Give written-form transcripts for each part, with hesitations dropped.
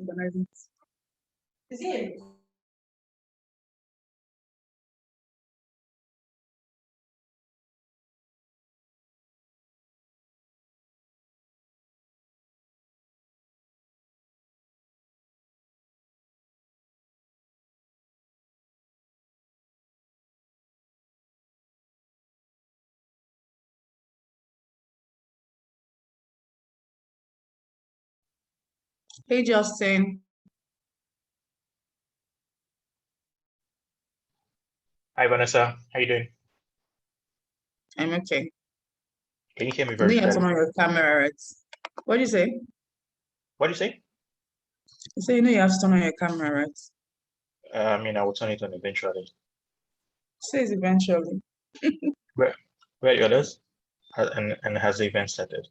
organizing. Is it? Hey, Justin. Hi, Vanessa. How you doing? I'm okay. Can you hear me I know very you have to turn clearly? on your camera, right? What do you say? What do you say? You say you know you have to turn on your camera, right? I mean, I will turn it on eventually. Says eventually. Where, where are the others? And has the event started?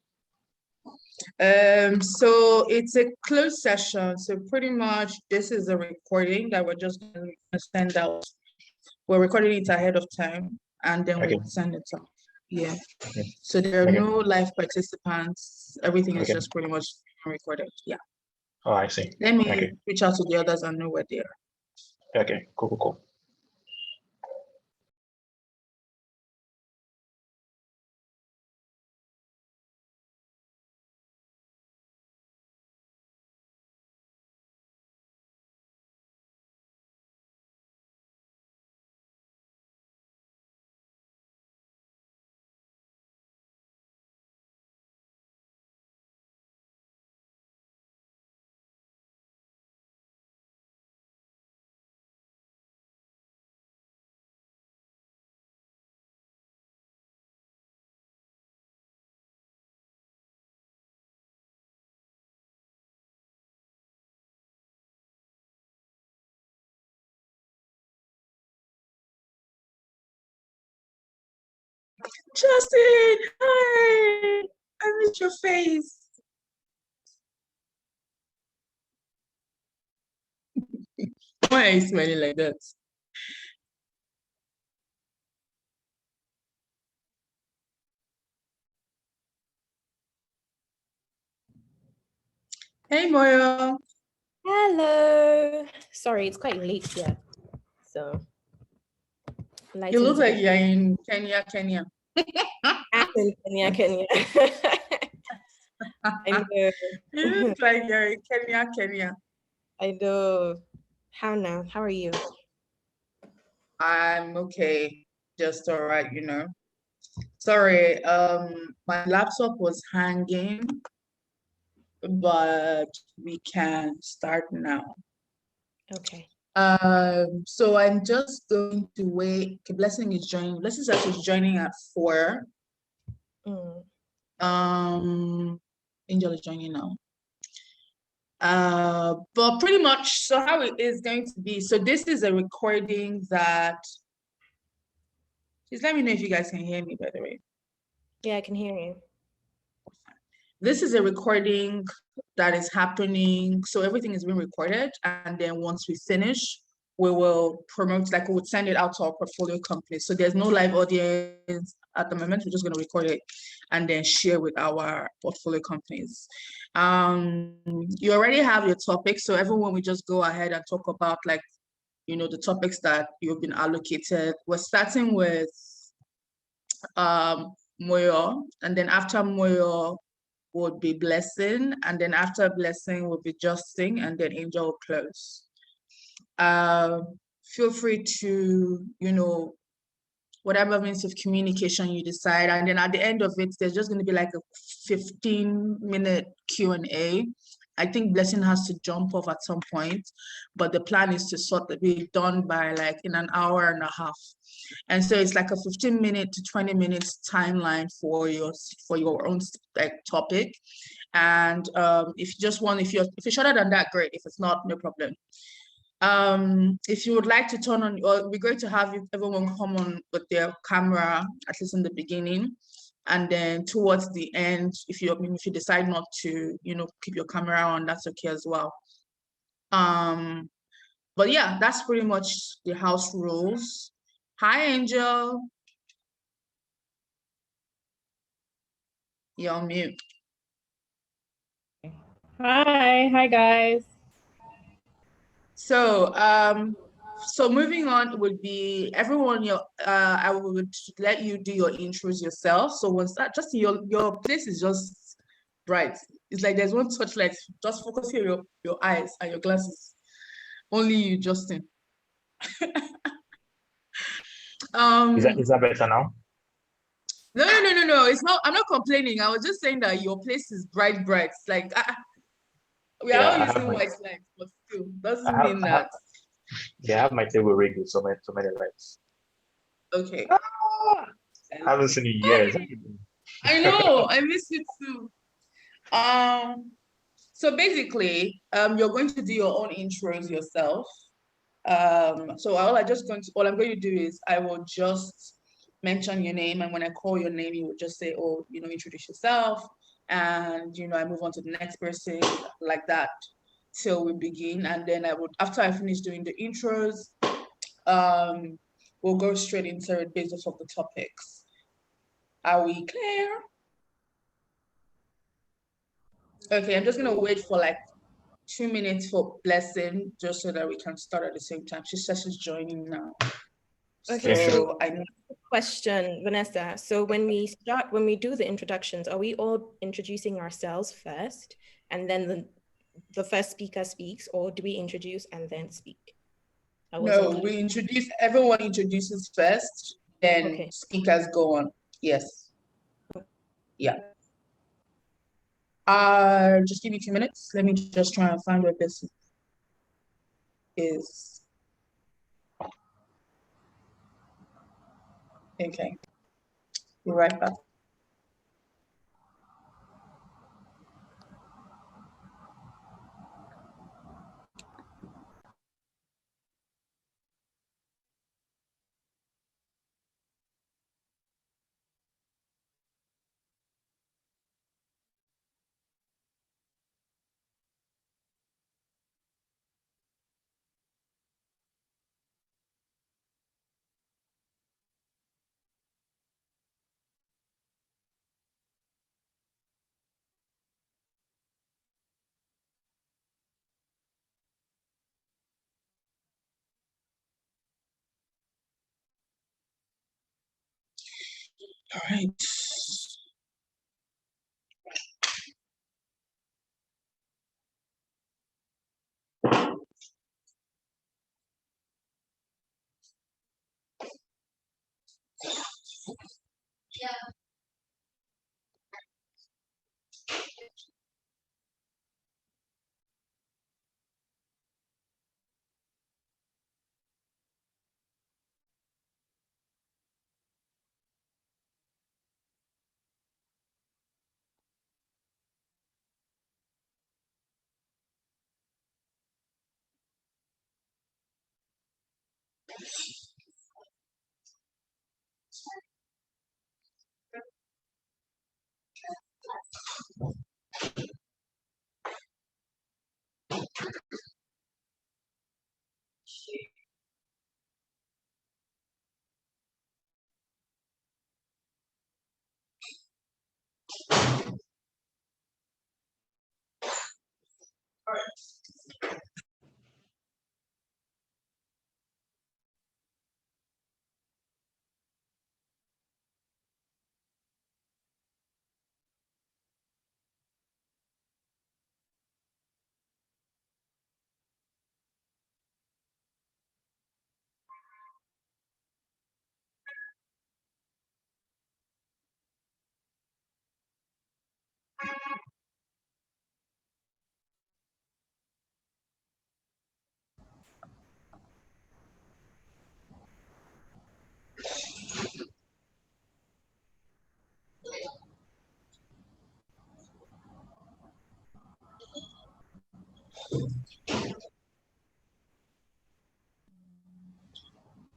So it's a closed session. So pretty much this is a recording that we're just going to send out. We're recording it ahead of time and then Okay. we'll send it out. Yeah. Okay. So there are Okay. no live participants. Everything is Okay. just pretty much recorded. Yeah. Oh, I see. Let me Okay. reach out to the others and know where they are. Okay. Cool, cool, cool. Justin, hi. I miss your face. Why are you smiling like that? Hey, Moyo. Hello. Sorry, it's quite late here. So You look like you're in Kenya. I'm in Kenya. I know. You look like you're in Kenya. I know. How now? How are you? I'm okay. Just all right, you know. Sorry, my laptop was hanging, but we can start now. Okay. So I'm just going to wait. Okay, Blessing is joining. Blessing is actually joining at 4. Angel is joining now. But pretty much, so how it is going to be. So this is a recording that. Just let me know if you guys can hear me, by the way. Yeah, I can hear you. This is a recording that is happening. So everything is being recorded. And then once we finish, we will promote, like we would send it out to our portfolio companies. So there's no live audience at the moment. We're just going to record it and then share with our portfolio companies. You already have your topics. So everyone will just go ahead and talk about like, you know, the topics that you've been allocated. We're starting with Moyo, and then after Moyo would be Blessing, and then after Blessing would be Justin, and then Angel will close. Feel free to, you know, whatever means of communication you decide, and then at the end of it, there's just going to be like a 15-minute Q&A. I think Blessing has to jump off at some point, but the plan is to sort of be done by like in an hour and a half. And so it's like a 15-minute to 20 minutes timeline for your own like topic. And if you just want, if you're shorter than that, great. If it's not, no problem. If you would like to turn on, or it'd be great to have everyone come on with their camera, at least in the beginning. And then towards the end, if you decide not to, you know, keep your camera on, that's okay as well. But yeah, that's pretty much the house rules. Hi, Angel. You're on mute. Hi guys. So moving on would be everyone. I would let you do your intros yourself. So once that, just your place is just bright. It's like there's one touchlight. Just focus here your eyes and your glasses. Only you, Justin. Is that better now? No. It's not. I'm not complaining. I was just saying that your place is bright. It's like we are Yeah, all I have using my white lights, but still I doesn't have mean I have that. yeah, I have my table rigged with so many lights. Okay. Ah, I haven't seen you in years. I know. I miss you too. Um. So basically, you're going to do your own intros yourself. So all I'm going to do is I will just mention your name, and when I call your name, you would just say, "Oh, introduce yourself," and I move on to the next person like that till we begin. And then after I finish doing the intros, um, we'll go straight into it based off of the topics. Are we clear? Okay, I'm just gonna wait for like 2 minutes for Blessing, just so that we can start at the same time. She says she's joining now. Okay, So I know. question, Vanessa. So when we do the introductions, are we all introducing ourselves first and then the first speaker speaks, or do we introduce and then speak? No, everyone introduces first, then Okay. speakers go on. Yes. Yeah. Just give me 2 minutes. Let me just try and find where this is. Okay. Be right back. All right.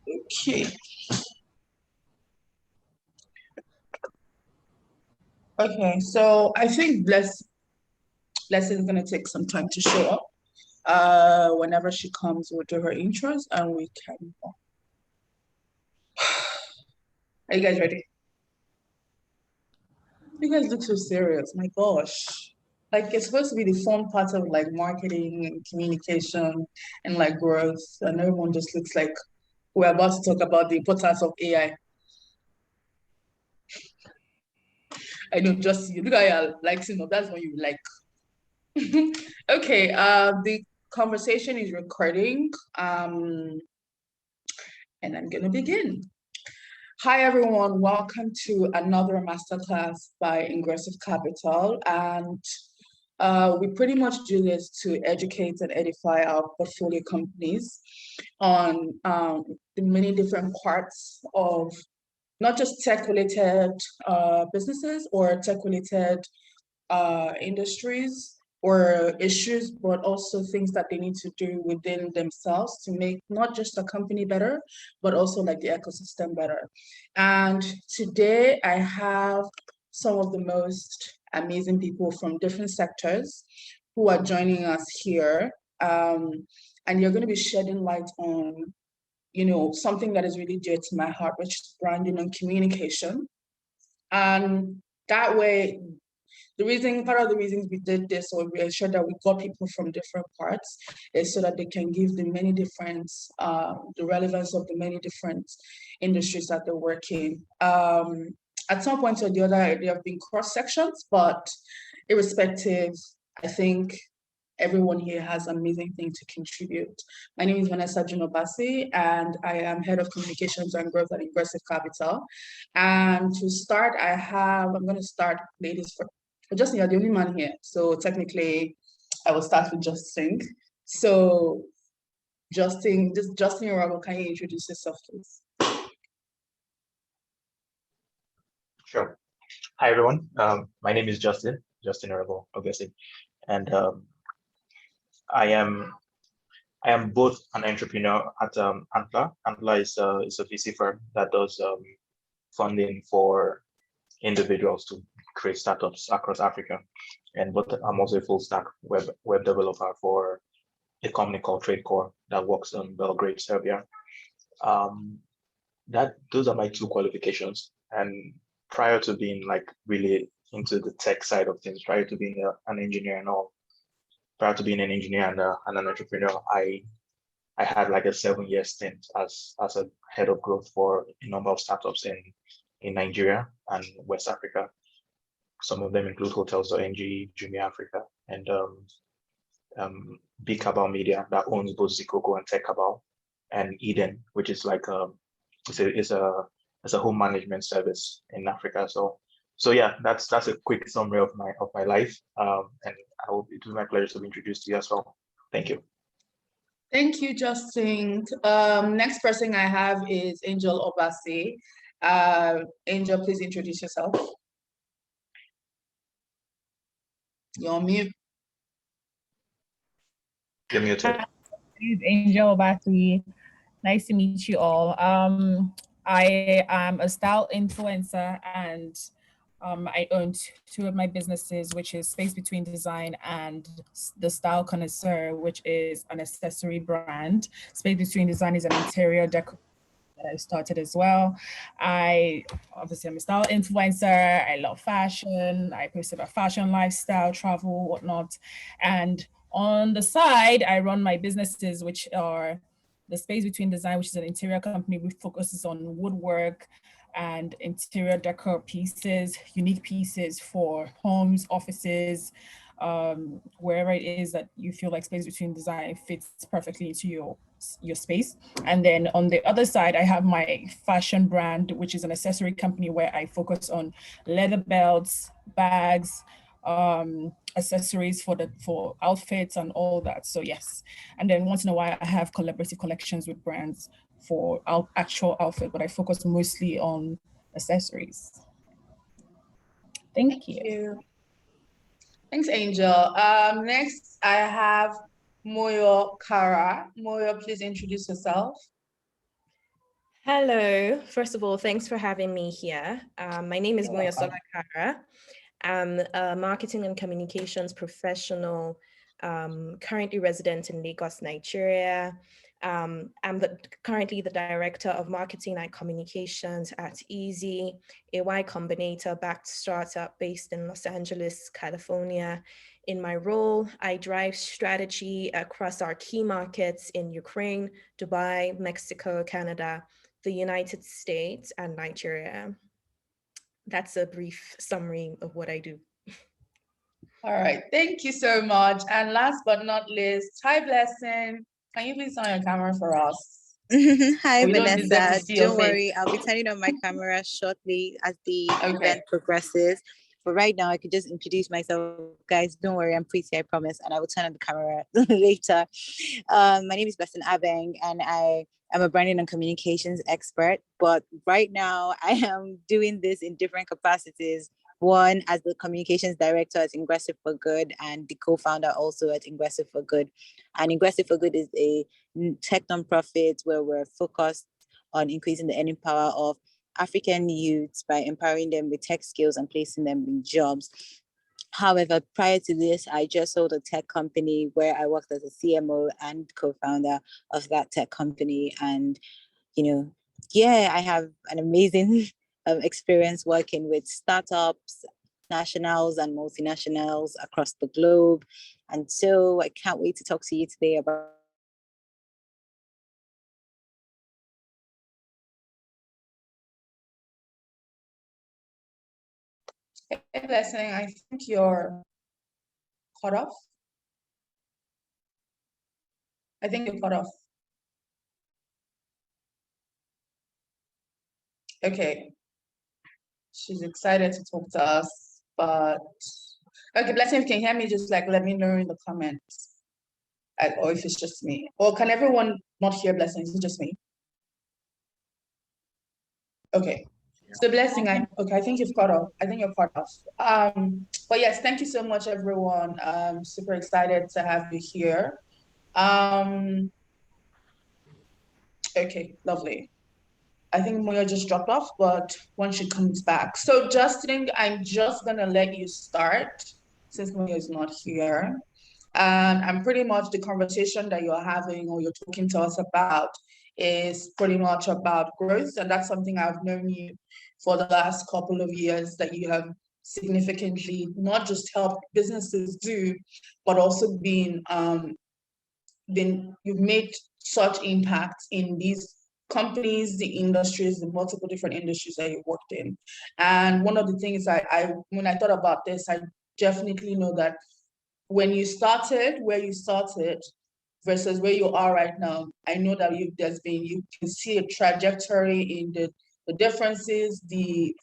Okay. Okay. So I think Blessing is gonna take some time to show up. Whenever she comes, we'll do her intros and we can. Are you guys ready? You guys look so serious. My gosh. like it's supposed to be the fun part of like marketing and communication and like growth, and everyone just looks like we're about to talk about the importance of AI. I know, just you look at your likes, that's when you like. Okay, the conversation is recording, and I'm gonna begin. Hi everyone, welcome to another masterclass by Ingressive Capital, and we pretty much do this to educate and edify our portfolio companies on the many different parts of not just tech-related businesses or tech-related industries or issues, but also things that they need to do within themselves to make not just a company better, but also like the ecosystem better. And today I have some of the most amazing people from different sectors who are joining us here. And you're going to be shedding light on, something that is really dear to my heart, which is branding and communication. And that way, part of the reasons we did this, or we ensured that we got people from different parts, is so that they can give the many different, the relevance of the many different industries that they're working. At some point or the other, there have been cross sections, but irrespective, I think everyone here has amazing things to contribute. My name is Vanessa Junobasi, and I am Head of Communications and Growth at Ingressive Capital. And to start, I'm going to start ladies first. Justin, you're the only man here, so technically, I will start with Justin. So, Justin Orabo, can you introduce yourself, please? Sure. Hi, everyone. My name is Justin Orabo, obviously. And I am both an entrepreneur at Antler. Antler is a VC firm that does funding for individuals to create startups across Africa. But I'm also a full stack web developer for a company called TradeCore that works in Belgrade, Serbia. Those are my two qualifications. And prior to being like really into the tech side of things, prior to being an engineer and all, prior to being an engineer and an entrepreneur, I had like a 7-year stint as a head of growth for a number of startups in Nigeria and West Africa. Some of them include Hotels.ng, Jumia Africa, and Big Cabal Media that owns both Zikoko and Tech Cabal, and Eden, which is like it's a home management service in Africa. So yeah, that's a quick summary of my life, and it was my pleasure to be introduced to you as well. Thank you. Thank you, Justin. Next person I have is Angel Obasi. Angel, please introduce yourself. You're on mute. You're muted. This is Angel Obasi. Nice to meet you all. I am a style influencer, and I own two of my businesses, which is Space Between Design and The Style Connoisseur, which is an accessory brand. Space Between Design is an interior decor that I started as well. I'm a style influencer. I love fashion. I post about fashion, lifestyle, travel, whatnot. And on the side, I run my businesses, which are the Space Between Design, which is an interior company which focuses on woodwork and interior decor pieces, unique pieces for homes, offices, wherever it is that you feel like Space Between Design fits perfectly into your space. And then on the other side, I have my fashion brand, which is an accessory company where I focus on leather belts, bags, accessories for outfits and all that. So yes, and then once in a while I have collaborative collections with brands for actual outfit, but I focus mostly on accessories. Thank you. Thanks, Angel. Next I have Moyo Kara. Moyo, please introduce yourself. Hello. First of all, thanks for having me here. My name is Moyo Kara. I'm a marketing and communications professional currently resident in Lagos, Nigeria. I'm currently the Director of Marketing and Communications at Easy, a Y Combinator-backed startup based in Los Angeles, California. In my role, I drive strategy across our key markets in Ukraine, Dubai, Mexico, Canada, the United States, and Nigeria. That's a brief summary of what I do. All right, thank you so much. And last but not least, hi Blessing. Can you please on your camera for us? Hi, We don't deserve to Vanessa. see your Don't face. worry, I'll be turning on my camera shortly as the Okay. event progresses. But right now, I could just introduce myself, guys. Don't worry, I'm pretty, I promise, and I will turn on the camera later. My name is Blessing Abeng, and I am a branding and communications expert. But right now, I am doing this in different capacities. One, as the communications director at Ingressive for Good, and the co-founder also at Ingressive for Good. And Ingressive for Good is a tech nonprofit where we're focused on increasing the earning power of African youths by empowering them with tech skills and placing them in jobs. However, prior to this, I just sold a tech company where I worked as a CMO and co-founder of that tech company. And, I have an amazing experience working with startups, nationals and multinationals across the globe. And so I can't wait to talk to you today about Hey, Blessing, I think you're cut off. I think you're cut off. Okay. She's excited to talk to us, but okay, Blessing, if you can hear me, just like let me know in the comments. Or if it's just me. Or can everyone not hear Blessing? Is it just me? Okay. So Blessing, I think you've cut off. I think you're cut off. But yes, thank you so much, everyone. I'm super excited to have you here. Okay, lovely. I think Moya just dropped off, but when she comes back. So Justin, I'm just gonna let you start since Moya is not here. And pretty much the conversation that you're having or you're talking to us about is pretty much about growth. And that's something I've known you for the last couple of years that you have significantly not just helped businesses do, but also you've made such impact in these companies, the industries, the multiple different industries that you worked in. And one of the things when I thought about this, I definitely know that when you started, where you started versus where you are right now, I know that you can see a trajectory in the differences, the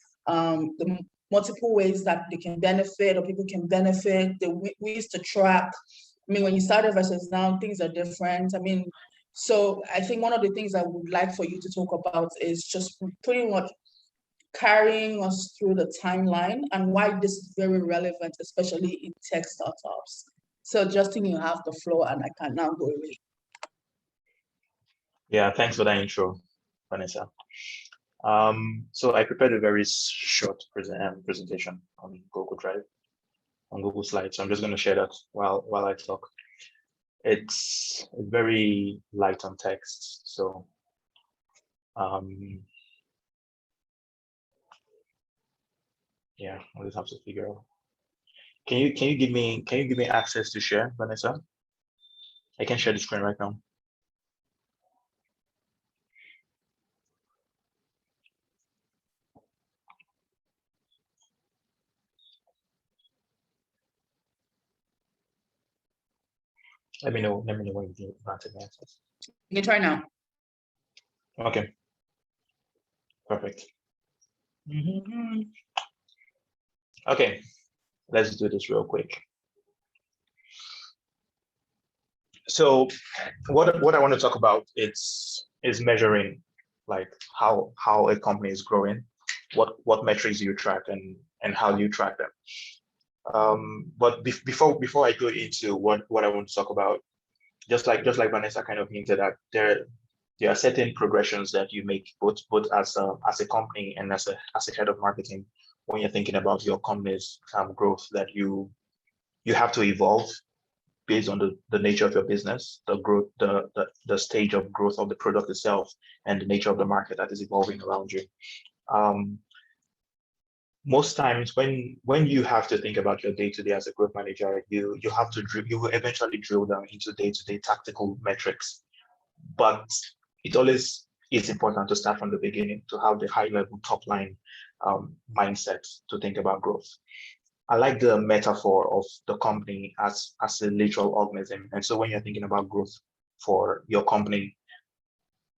multiple ways that they can benefit or people can benefit, the ways to track. I mean, when you started versus now, things are different. I mean, so I think one of the things I would like for you to talk about is just pretty much carrying us through the timeline and why this is very relevant, especially in tech startups. So Justin, you have the floor and I can now go away. Yeah, thanks for that intro, Vanessa. So I prepared a very short presentation on Google Drive, on Google Slides. So I'm just going to share that while I talk. It's very light on text, so yeah, I'll just have to figure out. Can you give me access to share, Vanessa? I can share the screen right now. Let me know when you granted me access. You can try now. Okay. Perfect. Okay, let's do this real quick. So what I want to talk about is measuring like how a company is growing, what metrics you track and how you track them. But before I go into what I want to talk about, just like Vanessa kind of hinted at, there are certain progressions that you make both as a company and as a head of marketing when you're thinking about your company's growth, that you have to evolve based on the nature of your business, the growth, the stage of growth of the product itself, and the nature of the market that is evolving around you. Most times when you have to think about your day-to-day as a growth manager, you will eventually drill down into day-to-day tactical metrics. But it always is important to start from the beginning, to have the high-level top-line mindset to think about growth. I like the metaphor of the company as a literal organism. And so when you're thinking about growth for your company,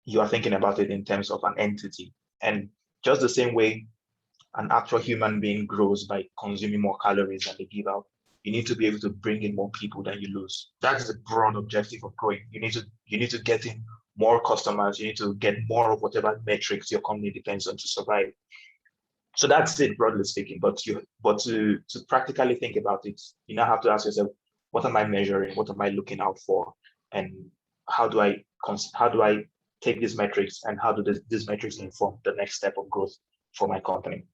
you are thinking about it in terms of an entity. And just the same way an actual human being grows by consuming more calories than they give out, you need to be able to bring in more people than you lose. That's the broad objective of growing. You need to get in more customers. You need to get more of whatever metrics your company depends on to survive. So that's it, broadly speaking. But to practically think about it, you now have to ask yourself, what am I measuring? What am I looking out for? And how do I take these metrics, and how do these metrics inform the next step of growth for my company?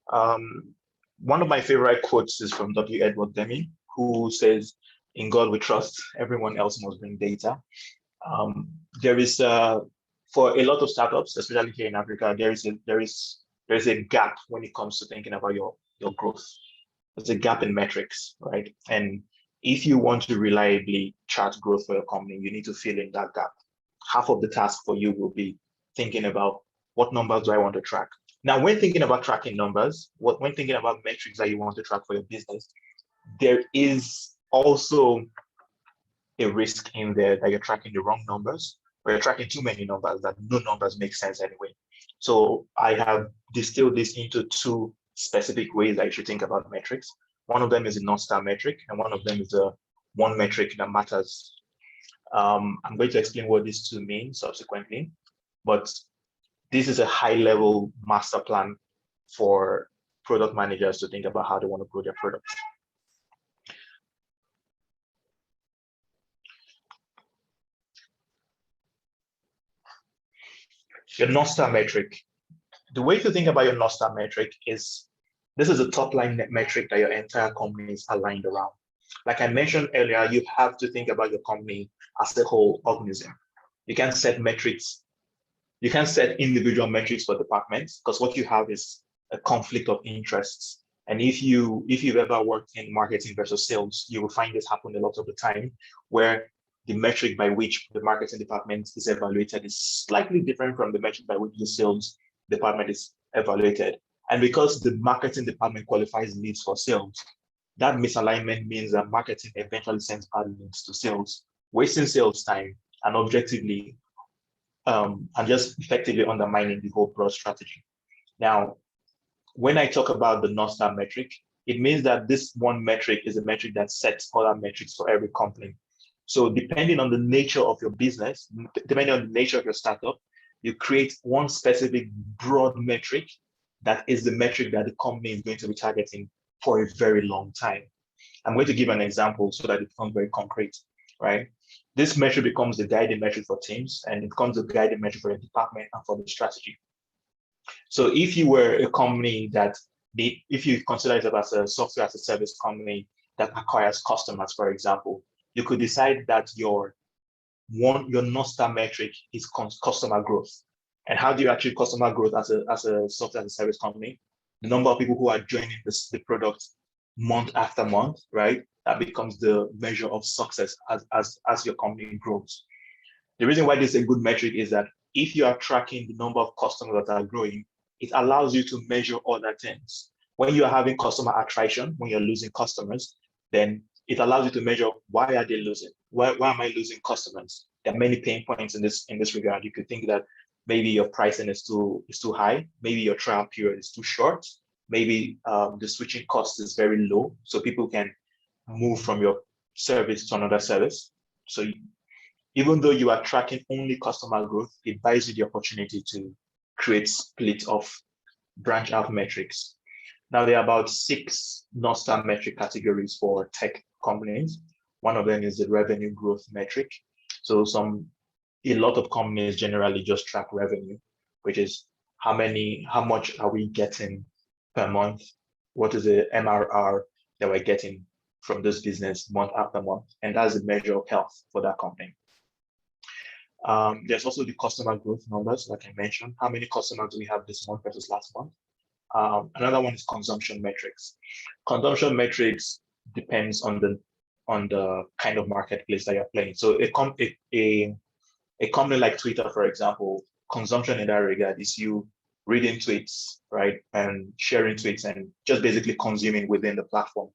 One of my favorite quotes is from W. Edward Deming, who says, "In God we trust, everyone else must bring data." There is for a lot of startups, especially here in Africa, there is a gap when it comes to thinking about your growth. There's a gap in metrics, right? And if you want to reliably chart growth for your company, you need to fill in that gap. Half of the task for you will be thinking about, what numbers do I want to track? Now, when thinking about tracking numbers, when thinking about metrics that you want to track for your business, there is also a risk in there that you're tracking the wrong numbers, or you're tracking too many numbers that no numbers make sense anyway. So I have distilled this into two specific ways that you should think about metrics. One of them is a North Star metric, and one of them is a one metric that matters. I'm going to explain what these two mean subsequently, but this is a high-level master plan for product managers to think about how they want to grow their products. Your North Star metric. The way to think about your North Star metric is, this is a top-line metric that your entire company is aligned around. Like I mentioned earlier, you have to think about your company as a whole organism. You can't set metrics. You can't set individual metrics for departments, because what you have is a conflict of interests. And if you've ever worked in marketing versus sales, you will find this happen a lot of the time, where the metric by which the marketing department is evaluated is slightly different from the metric by which the sales department is evaluated. And because the marketing department qualifies leads for sales, that misalignment means that marketing eventually sends bad leads to sales, wasting sales time and objectively and just effectively undermining the whole broad strategy. Now, when I talk about the North Star metric, it means that this one metric is a metric that sets other metrics for every company. So depending on the nature of your business, depending on the nature of your startup, you create one specific broad metric that is the metric that the company is going to be targeting for a very long time. I'm going to give an example so that it becomes very concrete, right? This metric becomes the guiding metric for teams, and it becomes the guiding metric for the department and for the strategy. So if you were a company if you consider it as a software as a service company that acquires customers, for example, you could decide that your North Star metric is customer growth. And how do you achieve customer growth as a software as a service company? The number of people who are joining the product month after month, right? That becomes the measure of success as your company grows. The reason why this is a good metric is that if you are tracking the number of customers that are growing, it allows you to measure other things. When you are having customer attrition, when you're losing customers, then it allows you to measure, why are they losing? Why am I losing customers? There are many pain points in this regard. You could think that maybe your pricing is too high, maybe your trial period is too short, maybe the switching cost is very low, so people can move from your service to another service. So even though you are tracking only customer growth, it buys you the opportunity to create split of branch out metrics. Now, there are about 6 North Star metric categories for tech companies. One of them is the revenue growth metric. So a lot of companies generally just track revenue, which is how much are we getting per month? What is the MRR that we're getting from this business month after month, and that's a measure of health for that company. There's also the customer growth numbers, like I mentioned. How many customers do we have this month versus last month? Another one is consumption metrics. Consumption metrics depends on the kind of marketplace that you're playing. So a company like Twitter, for example, consumption in that regard is you reading tweets, right, and sharing tweets and just basically consuming within the platform.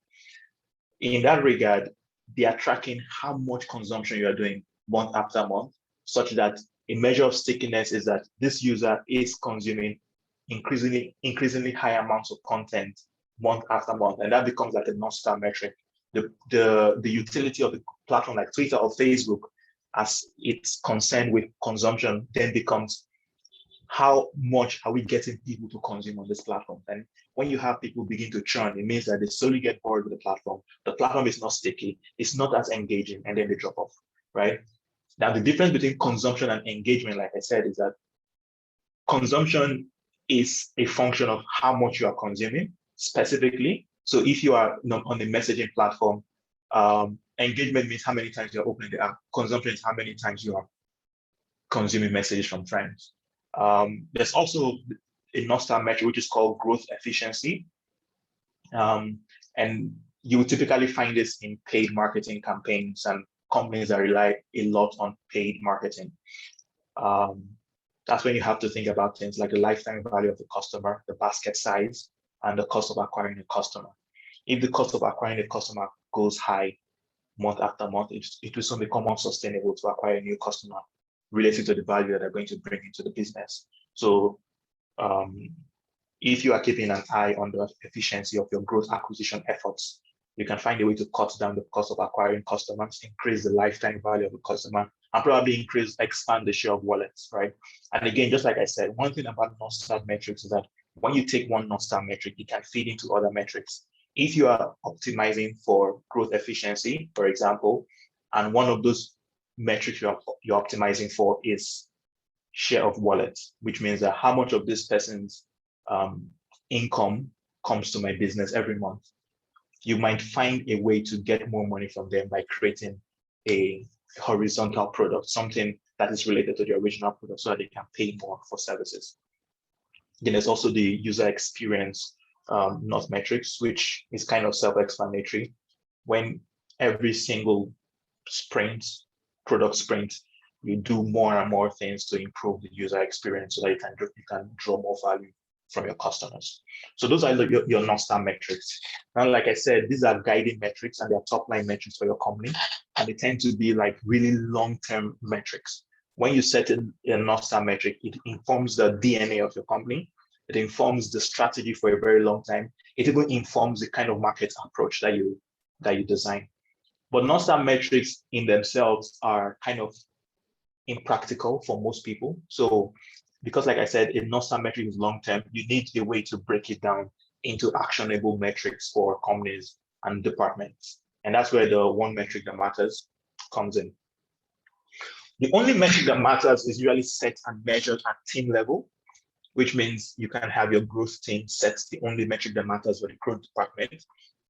In that regard, they are tracking how much consumption you are doing month after month, such that a measure of stickiness is that this user is consuming increasingly high amounts of content month after month, and that becomes like a North Star metric. The utility of the platform like Twitter or Facebook, as it's concerned with consumption, then becomes how much are we getting people to consume on this platform. And when you have people begin to churn, it means that they slowly get bored with the platform. The platform is not sticky, it's not as engaging, and then they drop off, right? Now, the difference between consumption and engagement, like I said, is that consumption is a function of how much you are consuming specifically. So if you are on the messaging platform, engagement means how many times you're opening the app. Consumption is how many times you are consuming messages from friends. There's also a North Star metric, which is called growth efficiency. And you will typically find this in paid marketing campaigns and companies that rely a lot on paid marketing. That's when you have to think about things like the lifetime value of the customer, the basket size, and the cost of acquiring a customer. If the cost of acquiring a customer goes high month after month, it will soon become unsustainable to acquire a new customer related to the value that they're going to bring into the business. So if you are keeping an eye on the efficiency of your growth acquisition efforts, you can find a way to cut down the cost of acquiring customers, increase the lifetime value of the customer, and probably expand the share of wallets, right? And again, just like I said, one thing about North Star metrics is that when you take one North Star metric, it can feed into other metrics. If you are optimizing for growth efficiency, for example, and one of those metrics you're optimizing for is share of wallet, which means that how much of this person's income comes to my business every month, you might find a way to get more money from them by creating a horizontal product, something that is related to the original product so that they can pay more for services. Then there's also the user experience North metrics, which is kind of self-explanatory. When every single product sprint, you do more and more things to improve the user experience so that you can draw more value from your customers. So those are your North Star metrics. Now, like I said, these are guiding metrics and they're top-line metrics for your company, and they tend to be like really long-term metrics. When you set a North Star metric, it informs the DNA of your company. It informs the strategy for a very long time. It even informs the kind of market approach that you design. But North Star metrics in themselves are kind of impractical for most people. So because like I said, a North Star metric is long-term, you need a way to break it down into actionable metrics for companies and departments. And that's where the one metric that matters comes in. The only metric that matters is usually set and measured at team level, which means you can have your growth team set the only metric that matters for the growth department.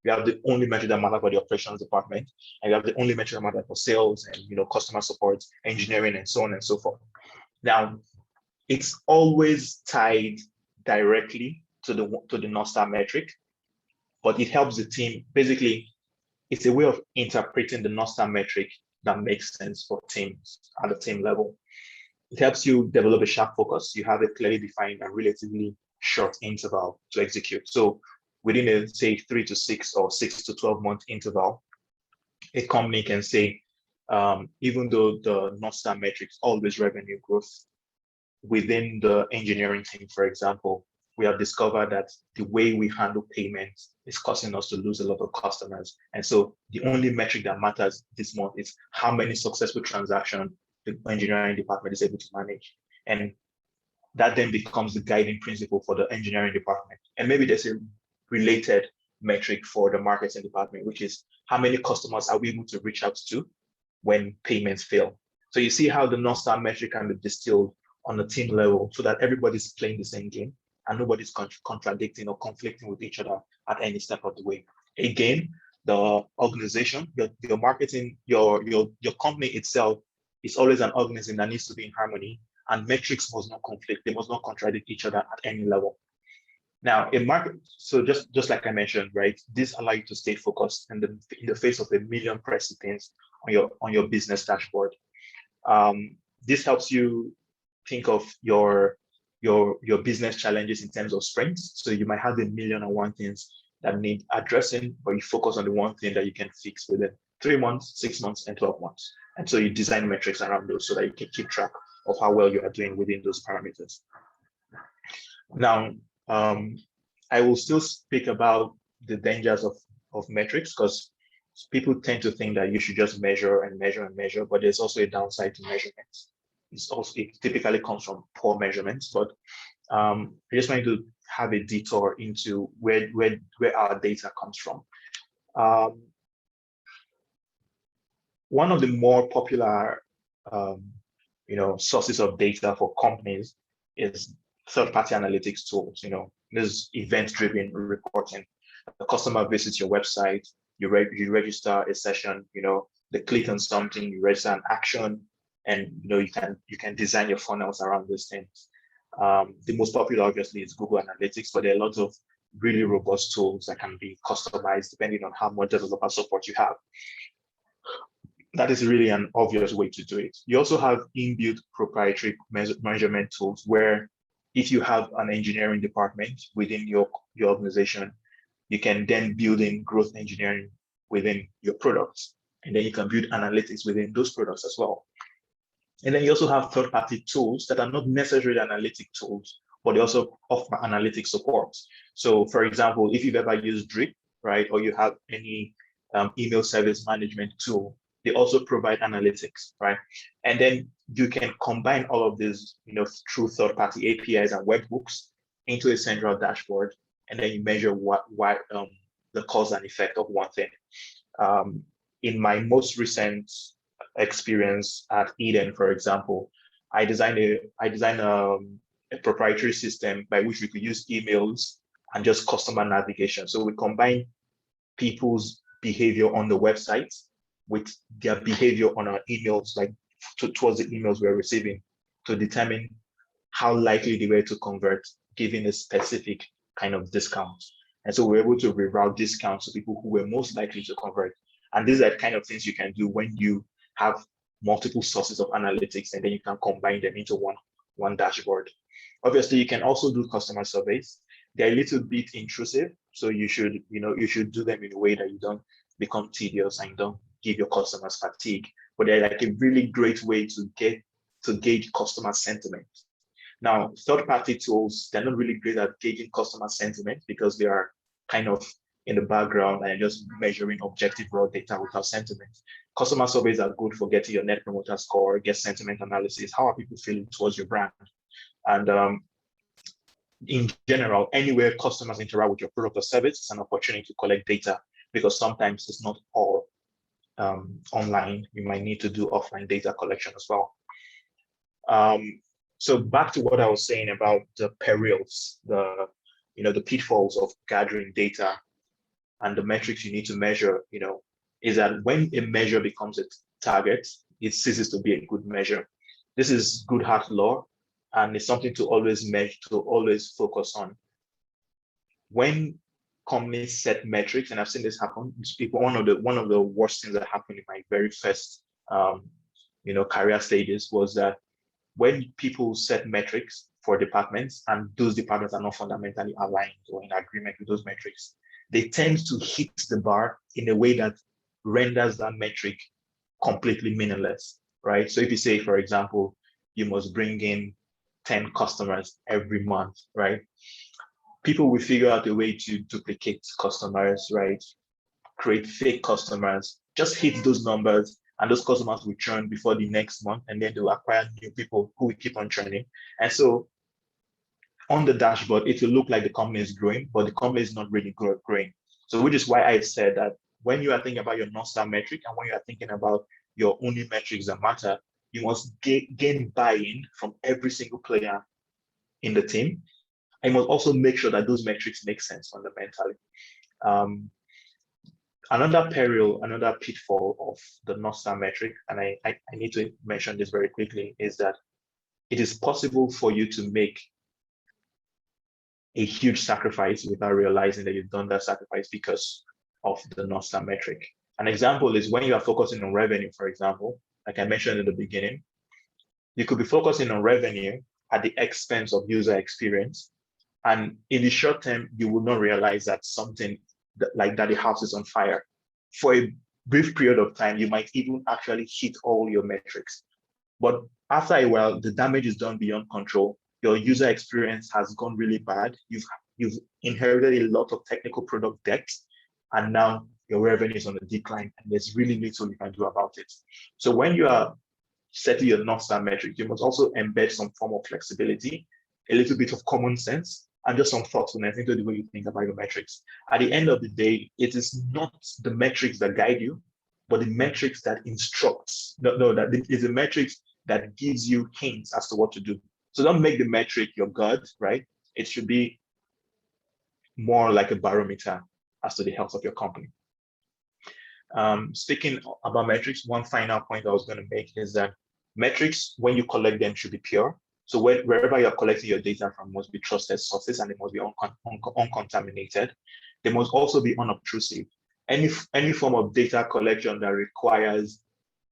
You have the only metric that matters for the operations department, and you have the only metric that matters for sales and customer support, engineering, and so on and so forth. Now, it's always tied directly to the North Star metric, but it helps the team. Basically, it's a way of interpreting the North Star metric that makes sense for teams at the team level. It helps you develop a sharp focus. You have a clearly defined and relatively short interval to execute. So within a, say, 3 to 6 or 6 to 12 month interval, a company can say, even though the North Star metric is always revenue growth, within the engineering team, for example, we have discovered that the way we handle payments is causing us to lose a lot of customers. And so the only metric that matters this month is how many successful transactions the engineering department is able to manage. And that then becomes the guiding principle for the engineering department. And maybe there's a related metric for the marketing department, which is how many customers are we able to reach out to when payments fail. So you see how the North Star metric can be distilled on the team level so that everybody's playing the same game and nobody's contradicting or conflicting with each other at any step of the way. Again, the organization, your marketing, your company itself is always an organism that needs to be in harmony, and metrics must not conflict. They must not contradict each other at any level. Now, in market, so just like I mentioned, right, this allows you to stay focused in the face of a million pressing things on your business dashboard. This helps you think of your business challenges in terms of sprints. So you might have a million and one things that need addressing, but you focus on the one thing that you can fix within 3 months, 6 months, and 12 months. And so you design metrics around those so that you can keep track of how well you are doing within those parameters. Now, I will still speak about the dangers of metrics, because people tend to think that you should just measure and measure and measure, but there's also a downside to measurements. It typically comes from poor measurements, but I just wanted to have a detour into where our data comes from. One of the more popular sources of data for companies is third-party analytics tools. This event-driven reporting. The customer visits your website, you register a session, they click on something, you register an action, and you can design your funnels around those things. The most popular, obviously, is Google Analytics, but there are lots of really robust tools that can be customized depending on how much developer support you have. That is really an obvious way to do it. You also have inbuilt proprietary measurement tools where if you have an engineering department within your organization, you can then build in growth engineering within your products. And then you can build analytics within those products as well. And then you also have third-party tools that are not necessarily analytic tools, but they also offer analytic support. So for example, if you've ever used Drip, right, or you have any email service management tool, they also provide analytics, right? And then you can combine all of these, through third-party APIs and webhooks into a central dashboard, and then you measure the cause and effect of one thing. In my most recent experience at Eden, for example, I designed a proprietary system by which we could use emails and just customer navigation. So we combine people's behavior on the website with their behavior on our emails, like towards the emails we're receiving, to determine how likely they were to convert, given a specific kind of discount. And so we're able to reroute discounts to people who were most likely to convert. And these are the kind of things you can do when you have multiple sources of analytics, and then you can combine them into one dashboard. Obviously, you can also do customer surveys. They're a little bit intrusive, so you should do them in a way that you don't become tedious and you don't give your customers fatigue. But they're like a really great way to gauge customer sentiment. Now, third-party tools, they're not really great at gauging customer sentiment because they are kind of in the background and just measuring objective raw data without sentiment. Customer surveys are good for getting your net promoter score, get sentiment analysis. How are people feeling towards your brand? And in general, anywhere customers interact with your product or service, it's an opportunity to collect data, because sometimes it's not all online. You might need to do offline data collection as well. So back to what I was saying about the perils, the pitfalls of gathering data and the metrics you need to measure, is that when a measure becomes a target, it ceases to be a good measure. This is good heart law, and it's something to always measure, to always focus on. When companies set metrics, and I've seen this happen, one of the worst things that happened in my very first career stages was that when people set metrics for departments and those departments are not fundamentally aligned or in agreement with those metrics, they tend to hit the bar in a way that renders that metric completely meaningless, right? So if you say, for example, you must bring in 10 customers every month, right? People will figure out a way to duplicate customers, right? Create fake customers, just hit those numbers, and those customers will churn before the next month, and then they'll acquire new people who will keep on churning. And so on the dashboard, it will look like the company is growing, but the company is not really growing. So which is why I said that when you are thinking about your North Star metric and when you are thinking about your only metrics that matter, you must gain buy-in from every single player in the team. And you must also make sure that those metrics make sense fundamentally. Another peril, another pitfall of the North Star metric, and I need to mention this very quickly, is that it is possible for you to make a huge sacrifice without realizing that you've done that sacrifice because of the North Star metric. An example is when you are focusing on revenue, for example, like I mentioned in the beginning, you could be focusing on revenue at the expense of user experience. And in the short term, you will not realize that something like that the house is on fire. For a brief period of time, you might even actually hit all your metrics. But after a while, the damage is done beyond control. Your user experience has gone really bad. You've inherited a lot of technical product debt, and now your revenue is on the decline, and there's really little you can do about it. So when you are setting your North Star metric, you must also embed some form of flexibility, a little bit of common sense, and just some thoughtfulness into the way you think about your metrics. At the end of the day, it is not the metrics that guide you, but the metrics that instructs. That is the metrics that gives you hints as to what to do. So don't make the metric your God, right? It should be more like a barometer as to the health of your company. Speaking about metrics, one final point I was going to make is that metrics, when you collect them, should be pure. So wherever you're collecting your data from must be trusted sources, and they must be uncontaminated. They must also be unobtrusive. Any form of data collection that requires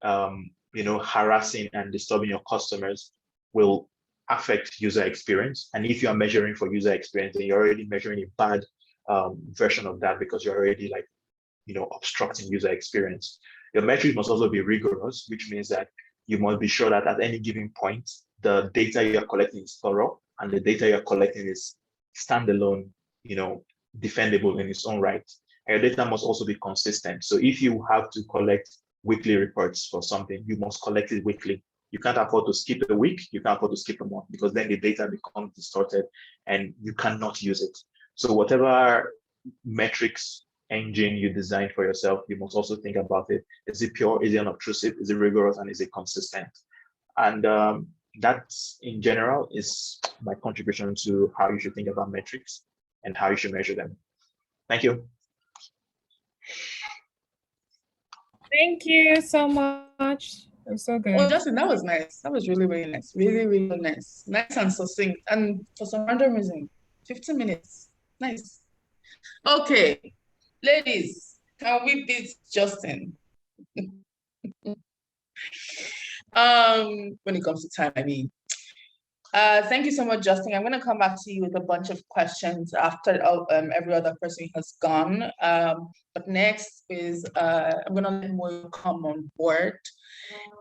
harassing and disturbing your customers will affect user experience. And if you are measuring for user experience, then you're already measuring a bad version of that, because you're already obstructing user experience. Your metrics must also be rigorous, which means that you must be sure that at any given point, the data you're collecting is thorough and the data you're collecting is standalone, defendable in its own right. And your data must also be consistent. So if you have to collect weekly reports for something, you must collect it weekly. You can't afford to skip a week, you can't afford to skip a month, because then the data becomes distorted and you cannot use it. So whatever metrics engine you design for yourself, you must also think about it. Is it pure? Is it unobtrusive? Is it rigorous? And is it consistent? And that, in general, is my contribution to how you should think about metrics and how you should measure them. Thank you. Thank you so much. It was so good. Oh, Justin, that was nice. That was really, really nice. Really, really nice. Nice and succinct. And for some random reason, 15 minutes. Nice. Okay. Ladies, can we beat Justin? When it comes to time, I mean. Thank you so much, Justin. I'm going to come back to you with a bunch of questions after every other person has gone. But next is I'm going to let Moyo come on board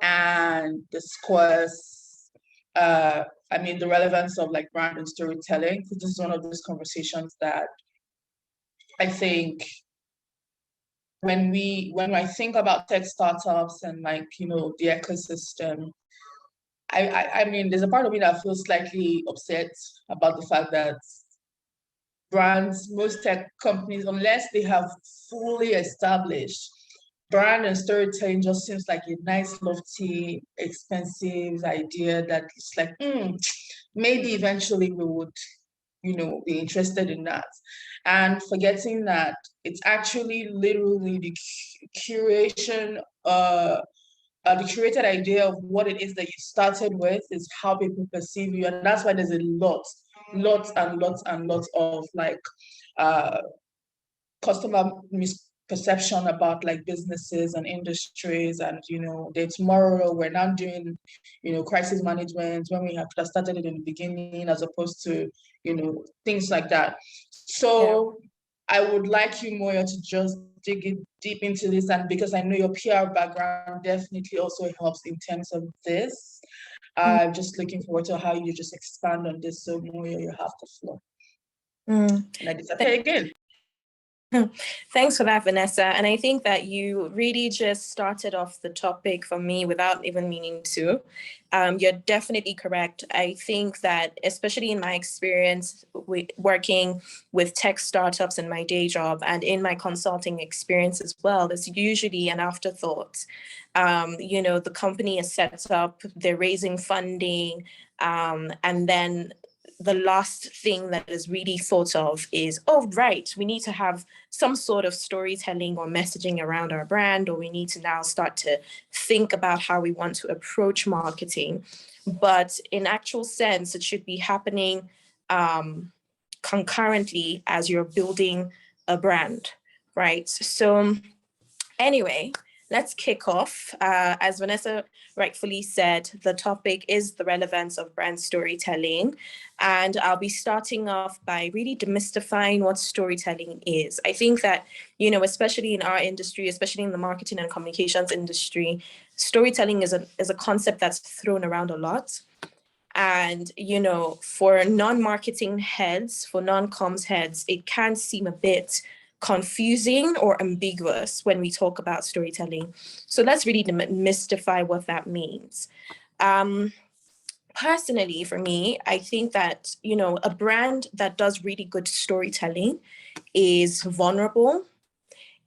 and discuss, the relevance of brand and storytelling. Because this is one of those conversations that I think when I think about tech startups and the ecosystem, I mean, there's a part of me that feels slightly upset about the fact that brands, most tech companies, unless they have fully established brand and storytelling, just seems like a nice, lofty, expensive idea that it's like, maybe eventually we would, be interested in that. And forgetting that it's actually literally the curation, the curated idea of what it is that you started with is how people perceive you. And that's why there's a lots of customer misperception about businesses and industries. And tomorrow we're now doing crisis management when we have started it in the beginning, as opposed to things like that. So yeah. I would like you, Moyo, to just dig deep into this, and because I know your PR background definitely also helps in terms of this. I'm just looking forward to how you just expand on this. So Moyo, you have the floor. And I disappear again. Thanks for that, Vanessa. And I think that you really just started off the topic for me without even meaning to. You're definitely correct. I think that, especially in my experience with working with tech startups in my day job and in my consulting experience as well, there's usually an afterthought. The company is set up, they're raising funding, and then the last thing that is really thought of is, oh, right, we need to have some sort of storytelling or messaging around our brand, or we need to now start to think about how we want to approach marketing. But in actual sense, it should be happening concurrently as you're building a brand, right? So anyway, let's kick off. As Vanessa rightfully said, the topic is the relevance of brand storytelling. And I'll be starting off by really demystifying what storytelling is. I think that, you know, especially in our industry, especially in the marketing and communications industry, storytelling is a concept that's thrown around a lot. And, you know, for non-marketing heads, for non-comms heads, it can seem a bit confusing or ambiguous when we talk about storytelling. So let's really demystify what that means. Personally, for me, I think that, you know, a brand that does really good storytelling is vulnerable,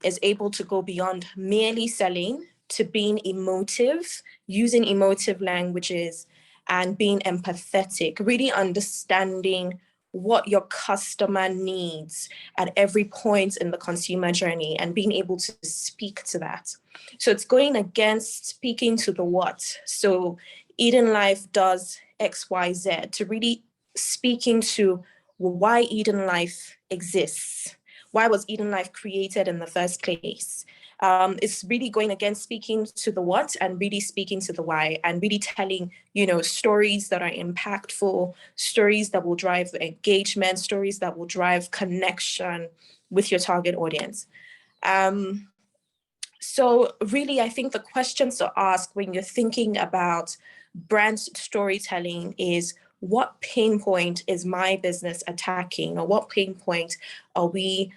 is able to go beyond merely selling to being emotive, using emotive languages, and being empathetic, really understanding what your customer needs at every point in the consumer journey and being able to speak to that. So it's going against speaking to the what. So Eden Life does X, Y, Z, to really speaking to why Eden Life exists. Why was Eden Life created in the first place? It's really going against speaking to the what and really speaking to the why, and really telling, you know, stories that are impactful, stories that will drive engagement, stories that will drive connection with your target audience. So really, I think the questions to ask when you're thinking about brand storytelling is, what pain point is my business attacking, or what pain point are we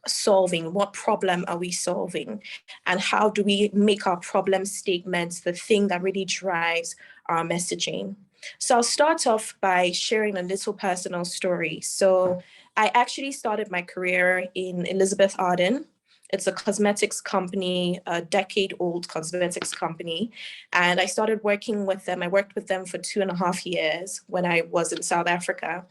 solving? What problem are we solving? And how do we make our problem statements the thing that really drives our messaging? So I'll start off by sharing a little personal story. So I actually started my career in Elizabeth Arden. It's a cosmetics company, a decade-old cosmetics company. And I started working with them. I worked with them for 2.5 years when I was in South Africa.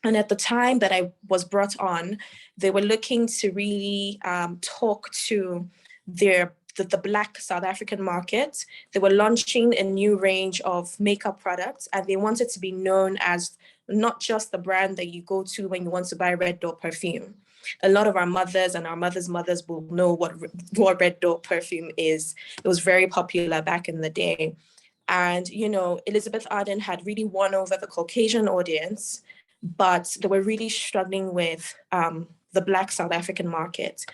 And at the time that I was brought on, they were looking to really talk to the Black South African market. They were launching a new range of makeup products, and they wanted to be known as not just the brand that you go to when you want to buy Red Dot perfume. A lot of our mothers and our mothers' mothers will know what Red Dot perfume is. It was very popular back in the day. And, you know, Elizabeth Arden had really won over the Caucasian audience, but they were really struggling with the Black South African market.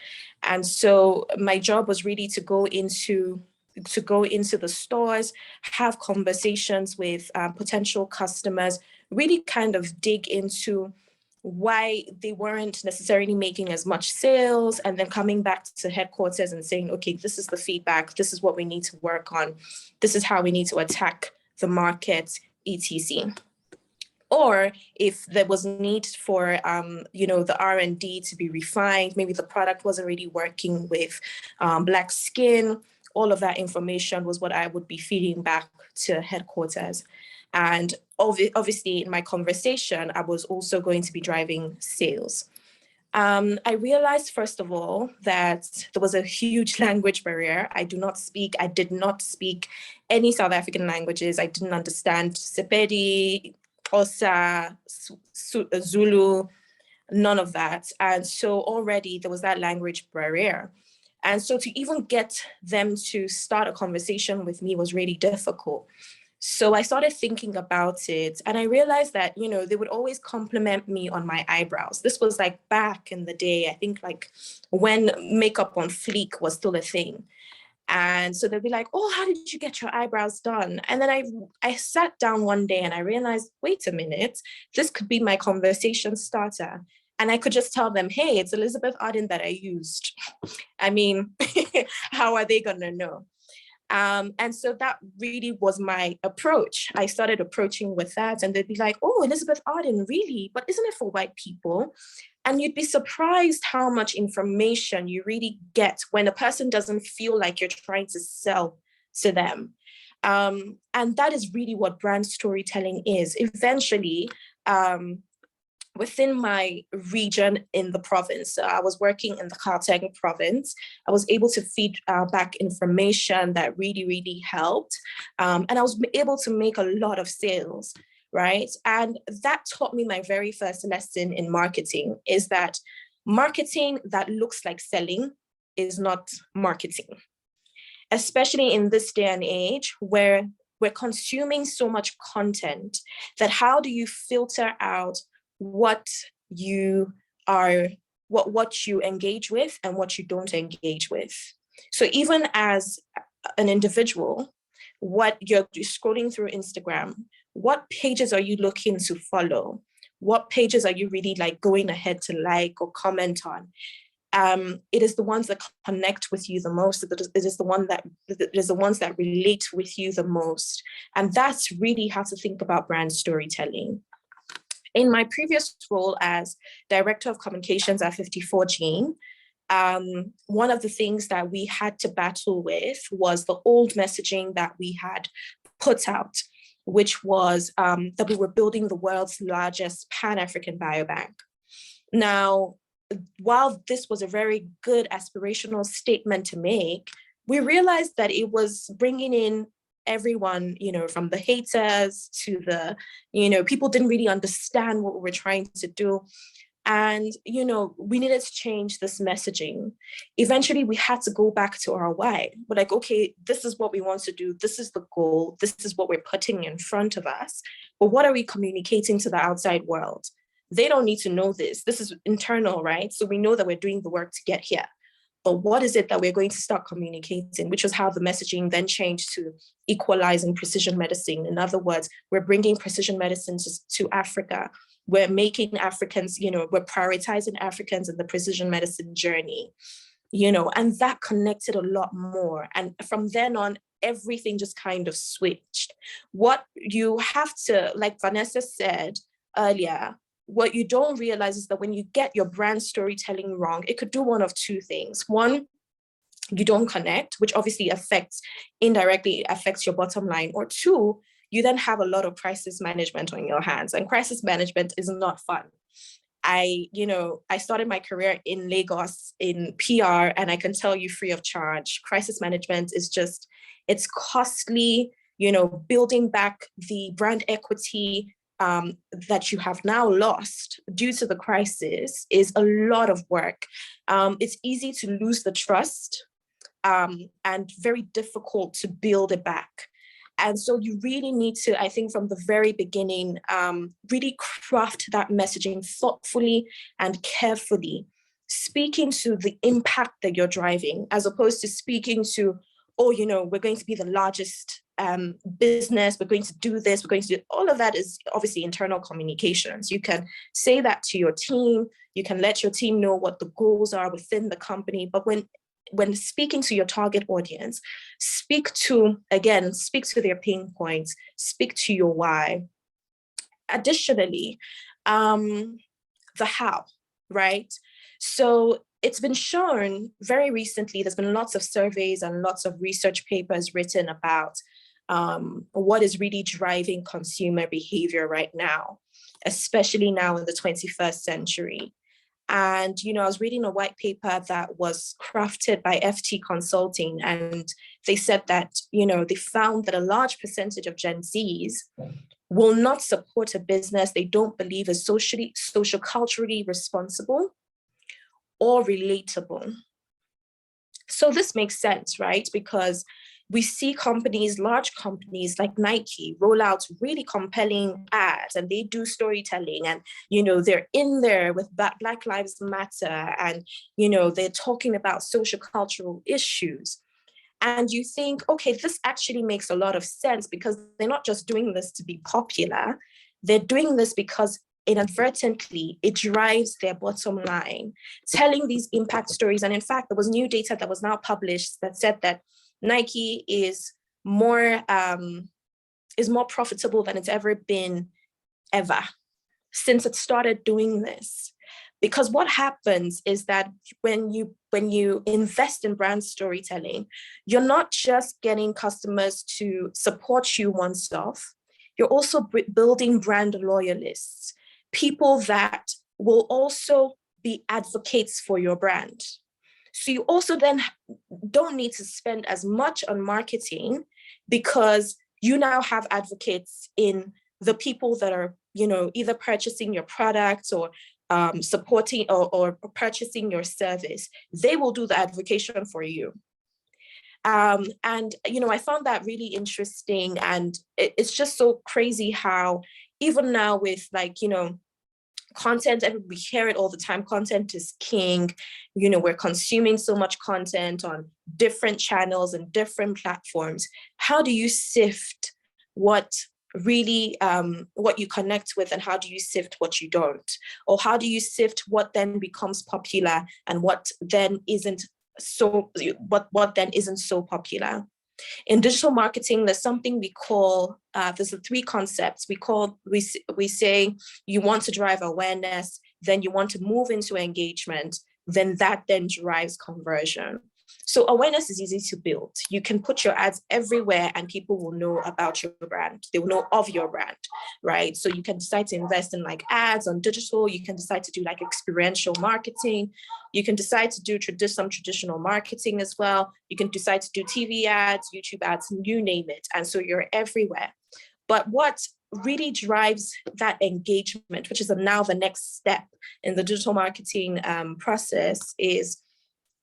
And so my job was really to go into the stores, have conversations with potential customers, really kind of dig into why they weren't necessarily making as much sales, and then coming back to headquarters and saying, okay, this is the feedback, this is what we need to work on, this is how we need to attack the market, etc. Or if there was need for, you know, the R&D to be refined, maybe the product wasn't really working with Black skin, all of that information was what I would be feeding back to headquarters. And obviously in my conversation, I was also going to be driving sales. I realized, first of all, that there was a huge language barrier. I did not speak any South African languages. I didn't understand Sepedi, Xhosa, Zulu, none of that. And so already there was that language barrier. And so to even get them to start a conversation with me was really difficult. So I started thinking about it, and I realized that, you know, they would always compliment me on my eyebrows. This was like back in the day, I think like when makeup on fleek was still a thing. And so they'd be like, oh, how did you get your eyebrows done? And then I sat down one day and I realized, wait a minute, this could be my conversation starter. And I could just tell them, hey, it's Elizabeth Arden that I used. I mean, how are they gonna know? And so that really was my approach. I started approaching with that, and they'd be like, oh, Elizabeth Arden, really? But isn't it for white people? And you'd be surprised how much information you really get when a person doesn't feel like you're trying to sell to them. And that is really what brand storytelling is. Eventually, within my region in the province, so I was working in the Gauteng province, I was able to feed back information that really, really helped. And I was able to make a lot of sales, right? And that taught me my very first lesson in marketing, is that marketing that looks like selling is not marketing. Especially in this day and age where we're consuming so much content, that how do you filter out what you are, what you engage with and what you don't engage with? So even as an individual, what you're scrolling through Instagram, what pages are you looking to follow? What pages are you really like going ahead to like or comment on? It is the ones that connect with you the most. It is the ones that relate with you the most. And that's really how to think about brand storytelling. In my previous role as Director of Communications at 54 Gene, one of the things that we had to battle with was the old messaging that we had put out, which was that we were building the world's largest Pan-African biobank. Now, while this was a very good aspirational statement to make, we realized that it was bringing in everyone, from the haters to the, people didn't really understand what we were trying to do. And, we needed to change this messaging. Eventually, we had to go back to our why. We're like, okay, this is what we want to do. This is the goal. This is what we're putting in front of us. But what are we communicating to the outside world? They don't need to know this. This is internal, right? So we know that we're doing the work to get here. But what is it that we're going to start communicating? Which was how the messaging then changed to equalizing precision medicine. In other words, we're bringing precision medicine to Africa. We're making Africans, we're prioritizing Africans in the precision medicine journey, and that connected a lot more. And from then on, everything just kind of switched. What you have to, like Vanessa said earlier, what you don't realize is that when you get your brand storytelling wrong, it could do one of two things. One, you don't connect, which obviously indirectly affects your bottom line. Or two, you then have a lot of crisis management on your hands, and crisis management is not fun. I started my career in Lagos in PR, and I can tell you free of charge, crisis management is just, it's costly, building back the brand equity that you have now lost due to the crisis is a lot of work. It's easy to lose the trust and very difficult to build it back. And so you really need to, I think from the very beginning, really craft that messaging thoughtfully and carefully, speaking to the impact that you're driving, as opposed to speaking to, we're going to be the largest business, we're going to do this, we're going to do, all of that is obviously internal communications. You can say that to your team, you can let your team know what the goals are within the company, but when speaking to your target audience, speak to their pain points, speak to your why. Additionally, the how, right? So it's been shown very recently, there's been lots of surveys and lots of research papers written about what is really driving consumer behavior right now, especially now in the 21st century. And, I was reading a white paper that was crafted by FT Consulting, and they said that, they found that a large percentage of Gen Zs will not support a business they don't believe is social culturally responsible or relatable. So this makes sense, right? Because we see companies, large companies like Nike, roll out really compelling ads, and they do storytelling, and they're in there with Black Lives Matter, and they're talking about social cultural issues. And you think, okay, this actually makes a lot of sense, because they're not just doing this to be popular, they're doing this because inadvertently it drives their bottom line, telling these impact stories. And in fact, there was new data that was now published that said that Nike is more profitable than it's ever been, since it started doing this, Because what happens is that when you invest in brand storytelling, you're not just getting customers to support you once off, you're also building brand loyalists, people that will also be advocates for your brand. So you also then don't need to spend as much on marketing, because you now have advocates in the people that are, either purchasing your products or supporting or purchasing your service. They will do the advocation for you. And, I found that really interesting. And it's just so crazy how even now with content, we hear it all the time, content is king. We're consuming so much content on different channels and different platforms. How do you sift what really what you connect with, and how do you sift what you don't? Or how do you sift what then becomes popular and what then isn't so popular? In digital marketing, there's something we call, there's the three concepts. We say you want to drive awareness, then you want to move into engagement, then that then drives conversion. So awareness is easy to build. You can put your ads everywhere and people will know about your brand. They will know of your brand, right? So you can decide to invest in ads on digital. You can decide to do experiential marketing. You can decide to do some traditional marketing as well. You can decide to do TV ads, YouTube ads, you name it. And so you're everywhere. But what really drives that engagement, which is now the next step in the digital marketing process, is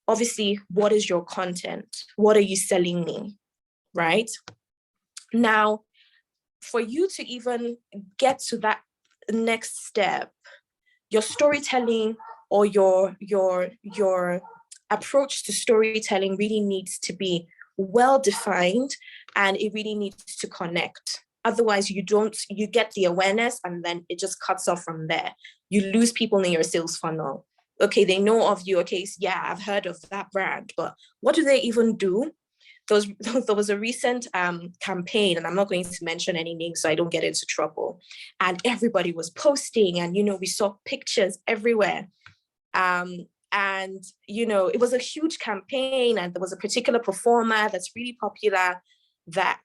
obviously, what is your content? What are you selling me, right? Now, for you to even get to that next step, your storytelling or your approach to storytelling really needs to be well-defined, and it really needs to connect. Otherwise, you get the awareness and then it just cuts off from there. You lose people in your sales funnel. Okay, they know of you. Okay, yeah, I've heard of that brand, but what do they even do? There was a recent campaign, and I'm not going to mention any names so I don't get into trouble. And everybody was posting, and we saw pictures everywhere. And it was a huge campaign, and there was a particular performer that's really popular that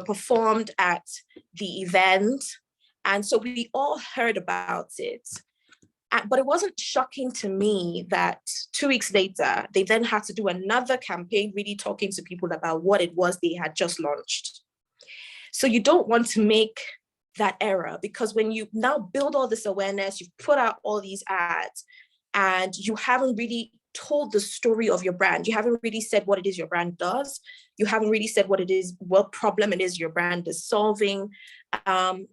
performed at the event, and so we all heard about it. But it wasn't shocking to me that 2 weeks later, they then had to do another campaign, really talking to people about what it was they had just launched. So you don't want to make that error, because when you now build all this awareness, you've put out all these ads, and you haven't really told the story of your brand. You haven't really said what it is your brand does. You haven't really said what problem it is your brand is solving.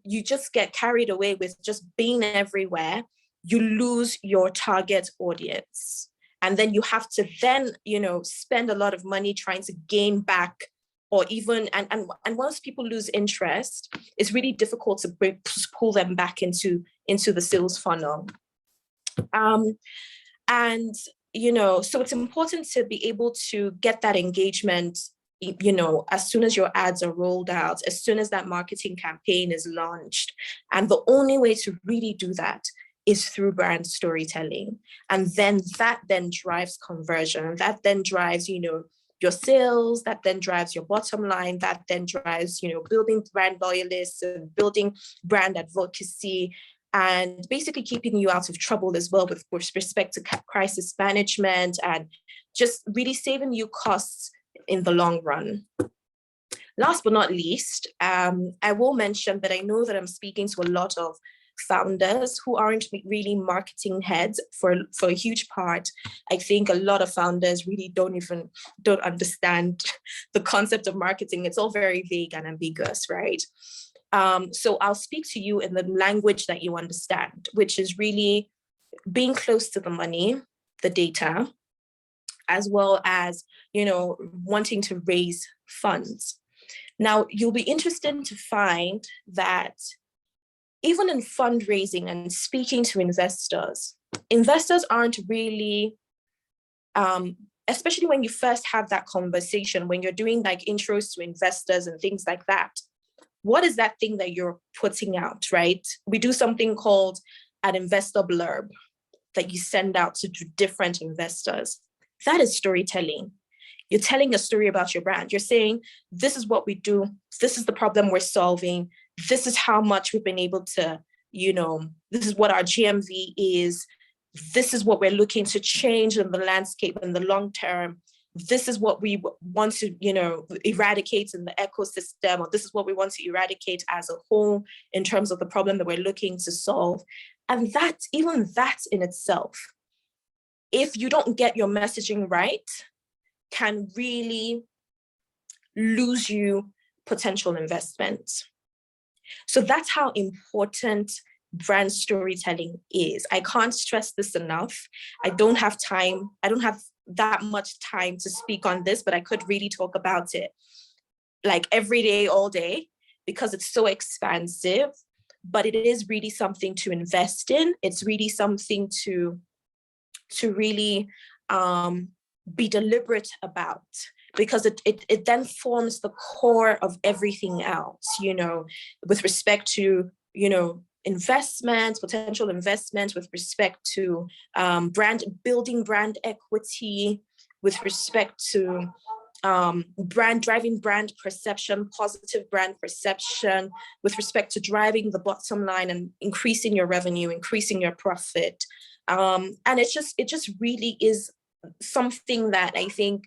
You just get carried away with just being everywhere. You lose your target audience. And then you have to then, spend a lot of money trying to gain back, or even, and once people lose interest, it's really difficult to pull them back into the sales funnel. So it's important to be able to get that engagement, as soon as your ads are rolled out, as soon as that marketing campaign is launched. And the only way to really do that is through brand storytelling. And then that then drives conversion. That then drives, your sales, that then drives your bottom line, that then drives, building brand loyalists and building brand advocacy, and basically keeping you out of trouble as well with respect to crisis management, and just really saving you costs in the long run. Last but not least, I will mention that I know that I'm speaking to a lot of founders who aren't really marketing heads for a huge part. I think a lot of founders really don't understand the concept of marketing. It's all very vague and ambiguous, right? So I'll speak to you in the language that you understand, which is really being close to the money, the data, as well as, wanting to raise funds. Now, you'll be interested to find that even in fundraising and speaking to investors aren't really, especially when you first have that conversation, when you're doing intros to investors and things like that, what is that thing that you're putting out, right? We do something called an investor blurb that you send out to different investors. That is storytelling. You're telling a story about your brand. You're saying, this is what we do. This is the problem we're solving. This is how much we've been able to, this is what our GMV is. This is what we're looking to change in the landscape in the long term. This is what we want to, eradicate in the ecosystem, or this is what we want to eradicate as a whole in terms of the problem that we're looking to solve. And even that in itself, if you don't get your messaging right, can really lose you potential investment. So that's how important brand storytelling is. I can't stress this enough. I don't have time. I don't have that much time to speak on this, but I could really talk about it like every day, all day, because it's so expansive. But it is really something to invest in. It's really something to really be deliberate about, because it then forms the core of everything else, with respect to, investments, potential investments, with respect to building brand equity, with respect to driving brand perception, positive brand perception, with respect to driving the bottom line and increasing your revenue, increasing your profit. And it just really is something that I think,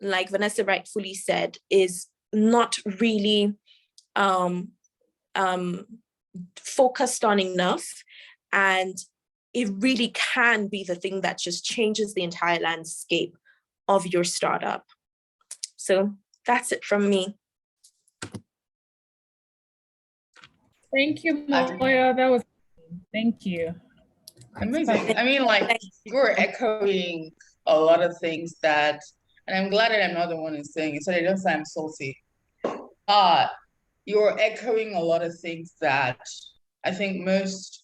like Vanessa rightfully said, is not really focused on enough. And it really can be the thing that just changes the entire landscape of your startup. So that's it from me. Thank you, Moya. That was, thank you. Amazing. I mean, like, you're echoing a lot of things that, and I'm glad that I'm not the one who's saying it, so they don't say I'm salty. You're echoing a lot of things that I think most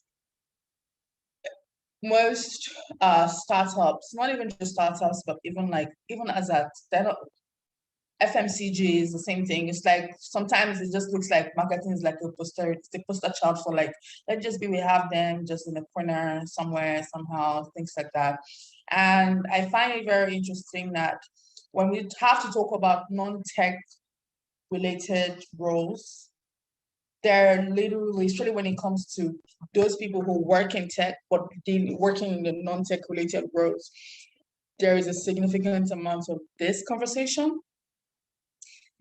startups, not even just startups, but even as a FMCG is the same thing. It's like sometimes it just looks like marketing is like a poster child for like, let's just be, we have them just in the corner somewhere, somehow, things like that. And I find it very interesting that when we have to talk about non-tech related roles, they're literally, especially when it comes to those people who work in tech, but working in the non-tech related roles, there is a significant amount of this conversation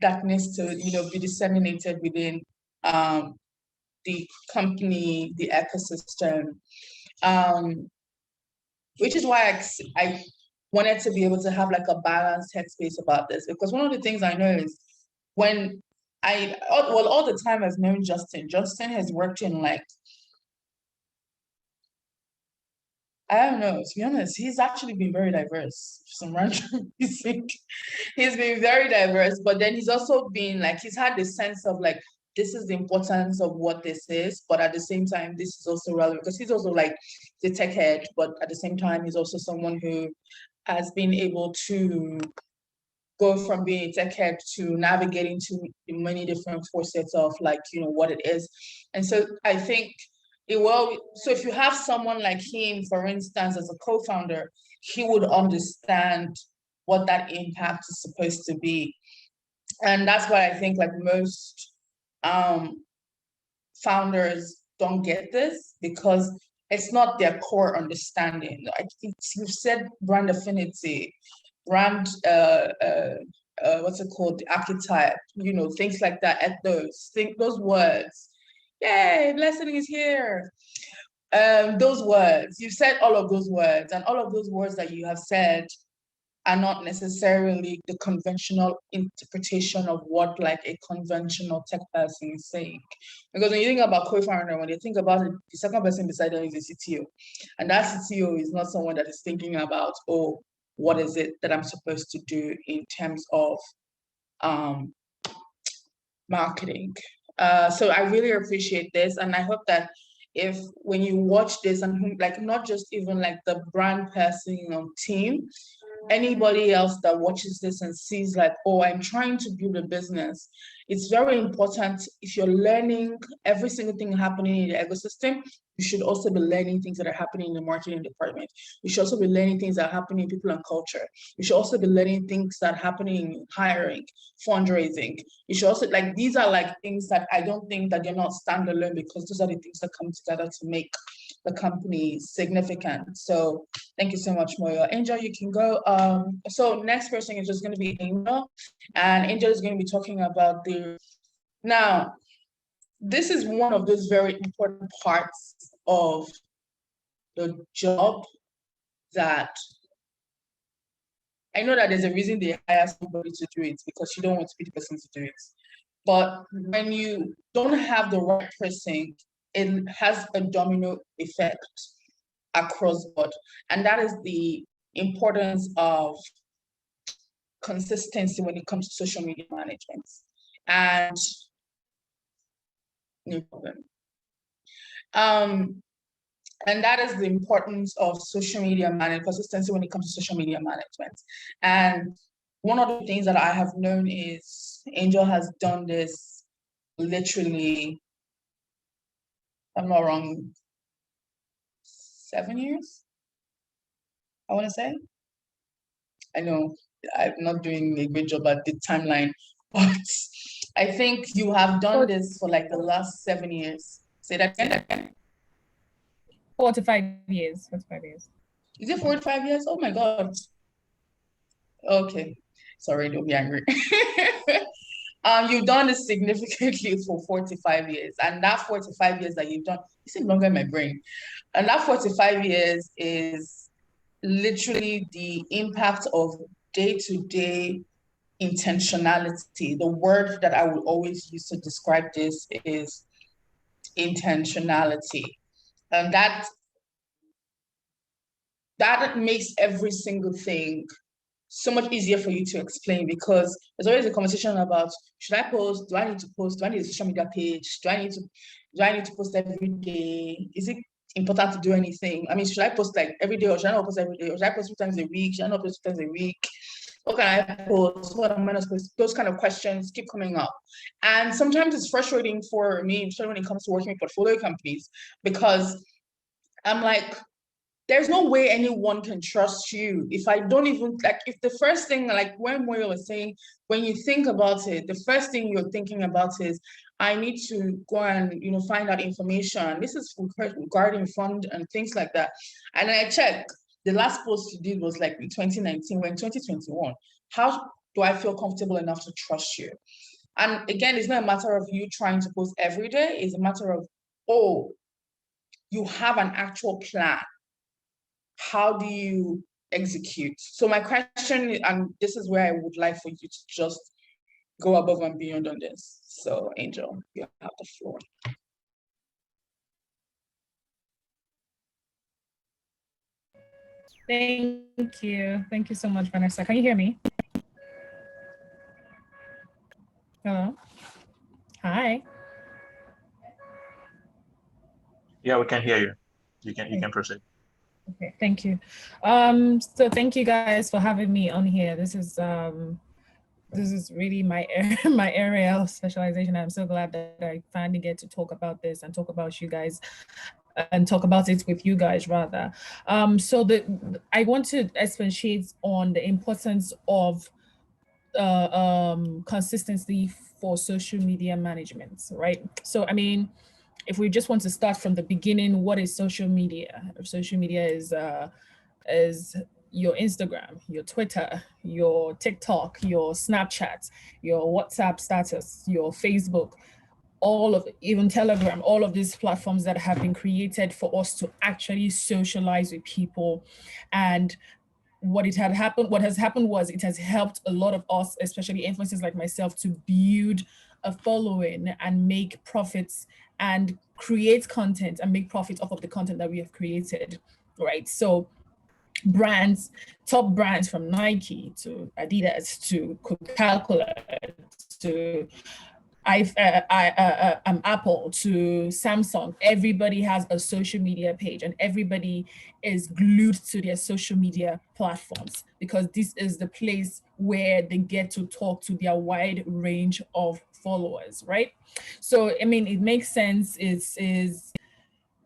that needs to, be disseminated within the company, the ecosystem, which is why I wanted to be able to have like a balanced headspace about this, because one of the things I know is when all the time I've known Justin has worked in like, I don't know, to be honest, he's actually been very diverse. Some random music. He's been very diverse, but then he's also been like, he's had this sense of like, this is the importance of what this is, but at the same time, this is also relevant because he's also like the tech head, but at the same time, he's also someone who has been able to go from being a tech head to navigating to many different facets of like, what it is. And so I think so if you have someone like him, for instance, as a co-founder, he would understand what that impact is supposed to be. And that's why I think like most founders don't get this, because it's not their core understanding. You've said brand affinity, brand, what's it called? The archetype, things like that, those words. Yay, blessing is here. Those words, you've said all of those words, and all of those words that you have said are not necessarily the conventional interpretation of what like a conventional tech person is saying. Because when you think about co-founder, when you think about it, the second person beside them is a CTO. And that CTO is not someone that is thinking about, oh, what is it that I'm supposed to do in terms of marketing. So I really appreciate this, and I hope that when you watch this, and like not just even like the brand person on team, anybody else that watches this and sees like, oh, I'm trying to build a business, it's very important if you're learning every single thing happening in the ecosystem, you should also be learning things that are happening in the marketing department. You should also be learning things that are happening in people and culture. You should also be learning things that are happening in hiring, fundraising. You should also, like, these are like things that I don't think that they're not standalone, because those are the things that come together to make the company significant. So thank you so much, Moyo. Angel, you can go. So next person is just going to be Angel, and Angel is going to be talking about now, this is one of those very important parts of the job that I know that there's a reason they hire somebody to do it, because you don't want to be the person to do it. But when you don't have the right person, it has a domino effect across board. And that is the importance of consistency when it comes to social media management. And no problem. And that is the importance of social media management, consistency when it comes to social media management. And one of the things that I have known is Angel has done this literally, if I'm not wrong, 7 years, I want to say. I know I'm not doing a great job at the timeline, but I think you have done this for like the last 7 years. Say that again. 4 to 5 years. 4 to 5 years. Is it 4 to 5 years? Oh my God. Okay. Sorry, don't be angry. You've done this significantly for 45 years. And that 45 years that you've done, it's longer in my brain. And that 45 years is literally the impact of day-to-day intentionality. The word that I will always use to describe this is intentionality. And that makes every single thing so much easier for you to explain, because there's always a conversation about, should I post? Do I need to post? Do I need a social media page? Do I need to post every day? Is it important to do anything? I mean, should I post like every day, or should I not post every day? Or should I post 2 times a week? Should I not post 2 times a week? What can I post? What am I not supposed to? Those kind of questions keep coming up. And sometimes it's frustrating for me, especially when it comes to working with portfolio companies, because I'm like, there's no way anyone can trust you if I don't even, like, if the first thing, like when Moyo was saying, when you think about it, the first thing you're thinking about is, I need to go and, find out information. This is regarding fund and things like that. And I checked, the last post you did was like in 2019, we're in 2021. How do I feel comfortable enough to trust you? And again, it's not a matter of you trying to post every day. It's a matter of, oh, you have an actual plan. How do you execute? So my question, and this is where I would like for you to just go above and beyond on this. So Angel, you have the floor. Thank you. Thank you so much, Vanessa. Can you hear me? Hello? Hi. Yeah, we can hear you. You can proceed. Okay, thank you. So thank you guys for having me on here. This is really my area of specialization. I'm so glad that I finally get to talk about this and talk about you guys, and talk about it with you guys rather. So I want to expatiate on the importance of consistency for social media management, right? So I mean, if we just want to start from the beginning, what is social media? Social media is your Instagram, your Twitter, your TikTok, your Snapchat, your WhatsApp status, your Facebook, all of, even Telegram, all of these platforms that have been created for us to actually socialize with people. And what has happened was it has helped a lot of us, especially influencers like myself, to build a following and make profits and create content and make profits off of the content that we have created, right? So brands, top brands from Nike to Adidas to Coca-Cola to Apple to Samsung, everybody has a social media page and everybody is glued to their social media platforms because this is the place where they get to talk to their wide range of followers, right? So, I mean, it makes sense. Is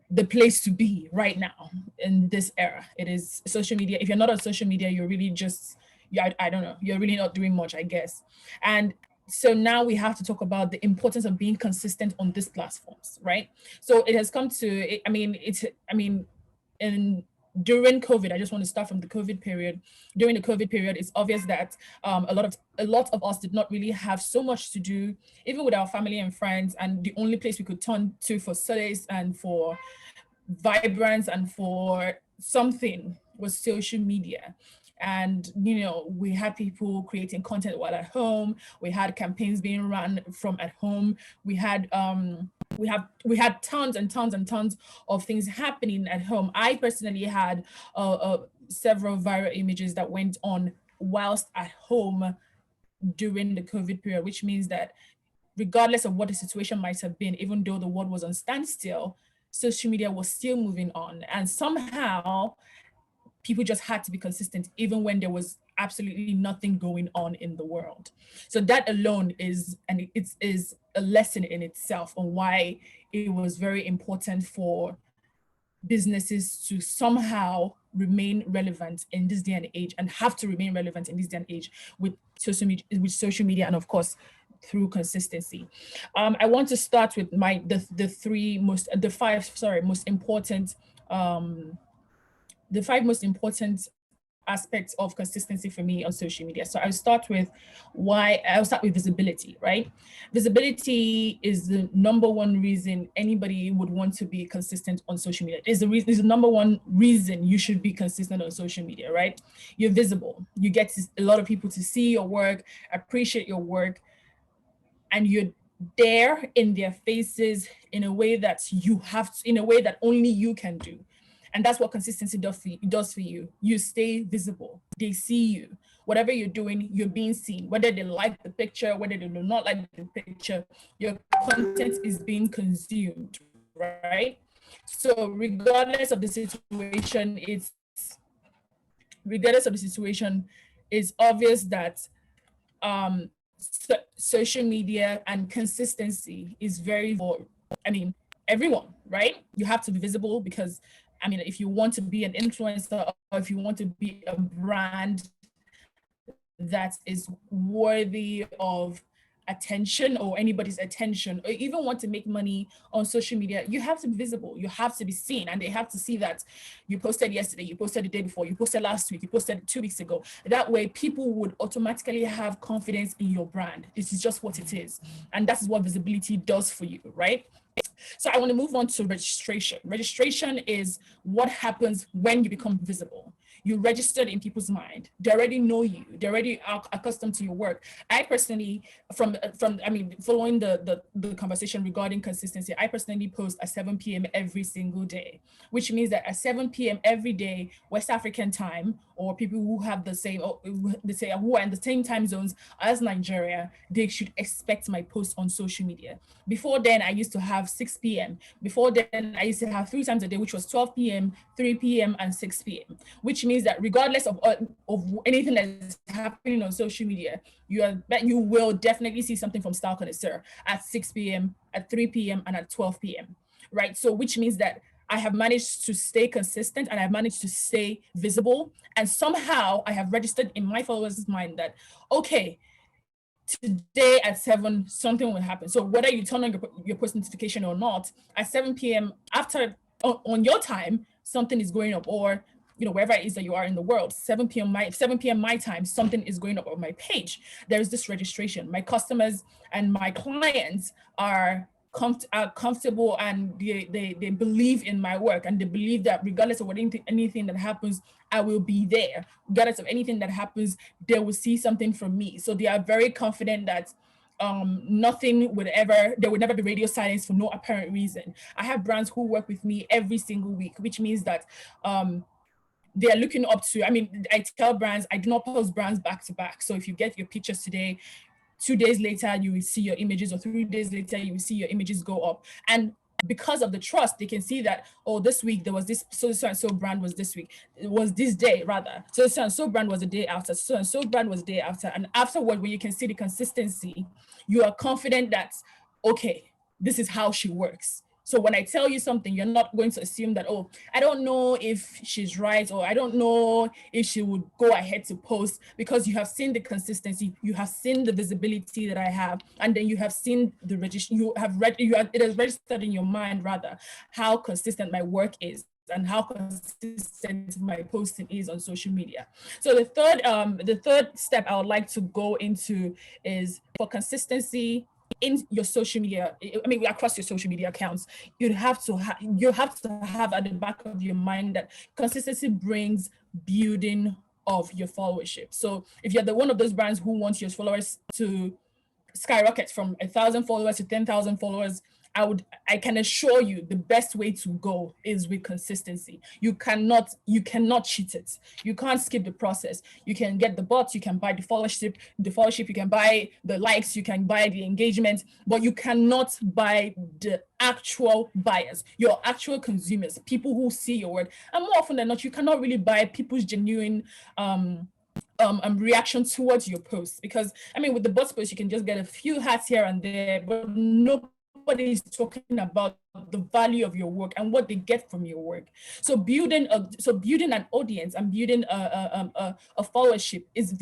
the place to be right now in this era. It is social media. If you're not on social media, you're really just, yeah, I don't know, you're really not doing much, I guess. And so now we have to talk about the importance of being consistent on these platforms, right? So it has come to, in during COVID, I just want to start from the COVID period. During the COVID period, it's obvious that a lot of us did not really have so much to do, even with our family and friends. And the only place we could turn to for solace and for vibrance and for something was social media. And we had people creating content while at home. We had campaigns being run from at home. We had tons and tons and tons of things happening at home. I personally had several viral images that went on whilst at home during the COVID period, which means that regardless of what the situation might have been, even though the world was on standstill, social media was still moving on. And somehow people just had to be consistent, even when there was absolutely nothing going on in the world. So that alone is a lesson in itself on why it was very important for businesses to somehow remain relevant in this day and age, and have to remain relevant in this day and age with social media, and of course through consistency. I want to start with the five most important aspects of consistency for me on social media. So I'll start with visibility, right? Visibility is the number one reason anybody would want to be consistent on social media. It's the number one reason you should be consistent on social media, right? You're visible. You get a lot of people to see your work, appreciate your work, and you're there in their faces in a way that only you can do. And that's what consistency does for you. You stay visible. They see you. Whatever you're doing, you're being seen. Whether they like the picture, whether they do not like the picture, your content is being consumed, right? So regardless of the situation, it's obvious that social media and consistency is very for, everyone, right? You have to be visible because, if you want to be an influencer or if you want to be a brand that is worthy of attention or anybody's attention, or even want to make money on social media, you have to be visible, you have to be seen, and they have to see that you posted yesterday, you posted the day before, you posted last week, you posted 2 weeks ago. That way people would automatically have confidence in your brand. This is just what it is, and that's what visibility does for you, right? So I want to move on to registration. Registration is what happens when you become visible. You registered in people's mind. They already know you. They already are accustomed to your work. I personally, following the conversation regarding consistency, I personally post at 7 p.m. every single day, which means that at 7 p.m. every day, West African time, or people who have who are in the same time zones as Nigeria, they should expect my post on social media. Before then, I used to have 6 p.m. Before then, I used to have 3 times a day, which was 12 p.m., 3 p.m., and 6 p.m., which means that regardless of anything that's happening on social media, you will definitely see something from Style Connoisseur at 6 p.m., at 3 p.m., and at 12 p.m., right? So which means that I have managed to stay consistent and I've managed to stay visible. And somehow I have registered in my followers' mind that, okay, today at 7, something will happen. So whether you turn on your post notification or not, at 7 p.m. on your time, something is going up, or wherever it is that you are in the world, 7 p.m. my time, something is going up on my page. There's this registration. My customers and my clients are comfortable, and they believe in my work, and they believe that regardless of anything that happens, I will be there. Regardless of anything that happens, they will see something from me. So they are very confident that there would never be radio silence for no apparent reason. I have brands who work with me every single week, which means that they are looking up to, I tell brands, I do not post brands back to back. So if you get your pictures today, 2 days later, you will see your images, or 3 days later, you will see your images go up. And because of the trust, they can see that, oh, this week there was this so and so brand was this week. It was this day rather. So and so brand was the day after. So and so brand was the day after. And afterward, when you can see the consistency, you are confident that, okay, this is how she works. So when I tell you something, you're not going to assume that, oh, I don't know if she's right, or I don't know if she would go ahead to post, because you have seen the consistency, you have seen the visibility that I have, and then you have seen the registration, it has registered in your mind rather, how consistent my work is and how consistent my posting is on social media. So the third step I would like to go into is for consistency in your social media, I mean, across your social media accounts, you have to have at the back of your mind that consistency brings building of your followership. So if you're one of those brands who wants your followers to skyrocket from 1,000 followers to 10,000 followers, I can assure you the best way to go is with consistency. You cannot cheat it. You can't skip the process. You can get the bots, you can buy the followership, you can buy the likes, you can buy the engagement, but you cannot buy the actual buyers, your actual consumers, people who see your work. And more often than not, you cannot really buy people's genuine reaction towards your posts, because I mean, with the bot post, you can just get a few hats here and there, but nobody is talking about the value of your work and what they get from your work. So building an audience and building a followership is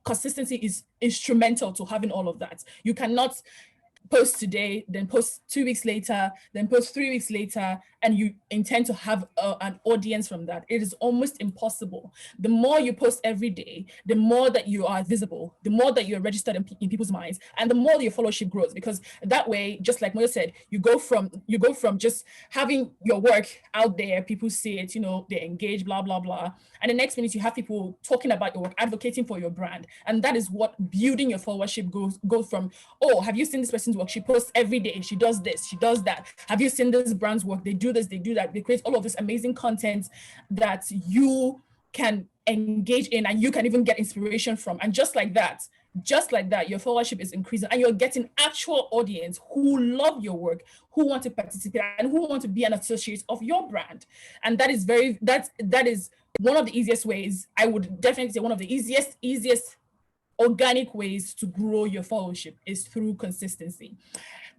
consistency is instrumental to having all of that. You cannot post today, then post 2 weeks later, then post 3 weeks later, and you intend to have an audience from that. It is almost impossible. The more you post every day, the more that you are visible, the more that you're registered in people's minds, and the more your followership grows. Because that way, just like Moyo said, you go from just having your work out there, people see it, they engage, blah, blah, blah. And the next minute you have people talking about your work, advocating for your brand. And that is what building your followership goes from, oh, have you seen this person's work? She posts every day, she does this, she does that. Have you seen this brand's work? They do this, they do that. They create all of this amazing content that you can engage in and you can even get inspiration from. And just like that, your followership is increasing and you're getting actual audience who love your work, who want to participate and who want to be an associate of your brand. And that is that is one of the easiest ways. I would definitely say one of the easiest organic ways to grow your followership is through consistency.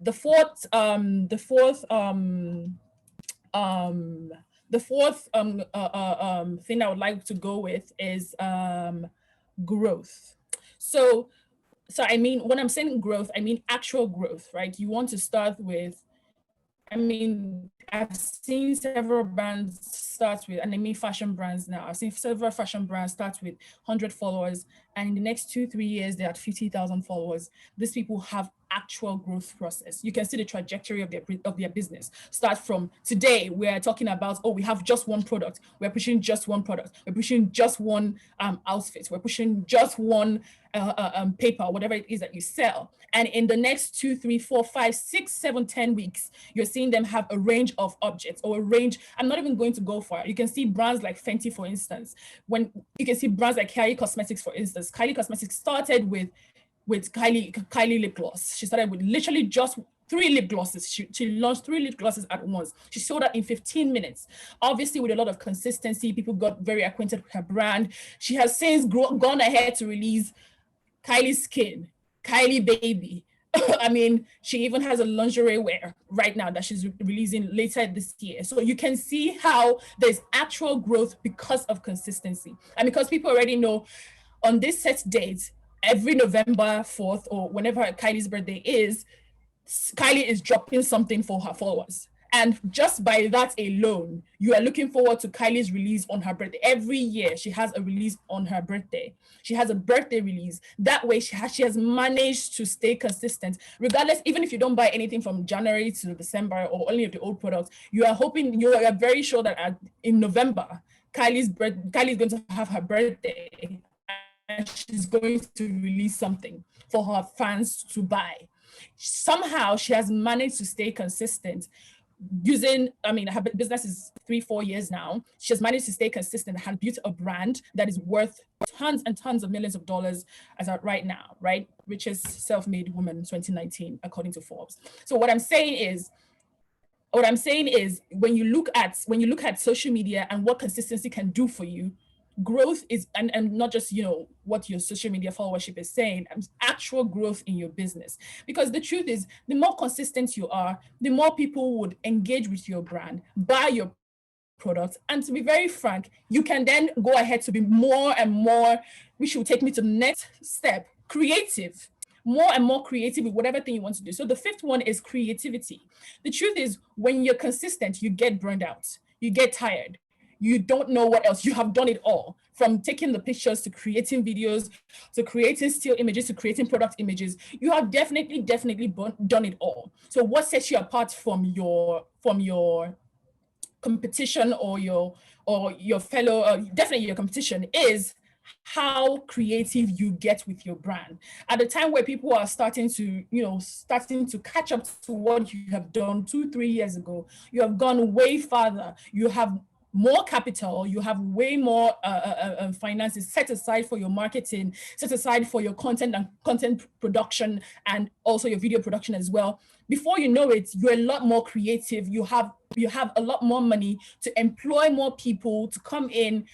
The fourth thing I would like to go with is growth. So I mean, when I'm saying growth, I mean actual growth, right? You want to start with, I mean, I've seen several brands start with, and I mean fashion brands now, I've seen several fashion brands start with 100 followers, and in the next 2-3 years, they're at 50,000 followers. These people have actual growth process. You can see the trajectory of their business. Start from today, we're talking about, oh, we have just one product. We're pushing just one product. We're pushing just one outfit. We're pushing just one paper, whatever it is that you sell. And in the next 2, 3, 4, 5, 6, 7, 10 weeks, you're seeing them have a range of objects or a range. I'm not even going to go far. You can see brands like Fenty, for instance. When you can see brands like Kylie Cosmetics, for instance. Kylie Cosmetics started with Kylie lip gloss. She started with literally just 3 lip glosses. She launched 3 lip glosses at once. She sold out in 15 minutes. Obviously, with a lot of consistency, people got very acquainted with her brand. She has since gone ahead to release Kylie Skin, Kylie Baby. I mean, she even has a lingerie wear right now that she's releasing later this year. So you can see how there's actual growth because of consistency. And because people already know on this set date, every November 4th or whenever Kylie's birthday is, Kylie is dropping something for her followers. And just by that alone, you are looking forward to Kylie's release on her birthday. Every year, she has a release on her birthday. She has a birthday release. That way, she has managed to stay consistent. Regardless, even if you don't buy anything from January to December or only of the old products, you are very sure that in November, Kylie's going to have her birthday. And she's going to release something for her fans to buy. Somehow she has managed to stay consistent her business is 3-4 years now. She has managed to stay consistent and has built a brand that is worth tons and tons of millions of dollars as of right now, right? Richest self-made woman in 2019, according to Forbes. So what I'm saying is, when you look at social media and what consistency can do for you, growth is, and not just, what your social media followership is saying, actual growth in your business. Because the truth is, the more consistent you are, the more people would engage with your brand, buy your products. And to be very frank, you can then go ahead to be more and more, which will take me to the next step, creative. More and more creative with whatever thing you want to do. So the fifth one is creativity. The truth is, when you're consistent, you get burned out, you get tired. You don't know what else. You have done it all, from taking the pictures to creating videos, to creating still images, to creating product images. You have definitely done it all. So what sets you apart from your competition or your fellow, definitely your competition, is how creative you get with your brand. At a time where people are starting to catch up to what you have done 2-3 years ago, you have gone way farther. You have more capital, you have way more finances set aside for your marketing, set aside for your content and content production, and also your video production as well. Before you know it, you're a lot more creative. You have a lot more money to employ more people to come in,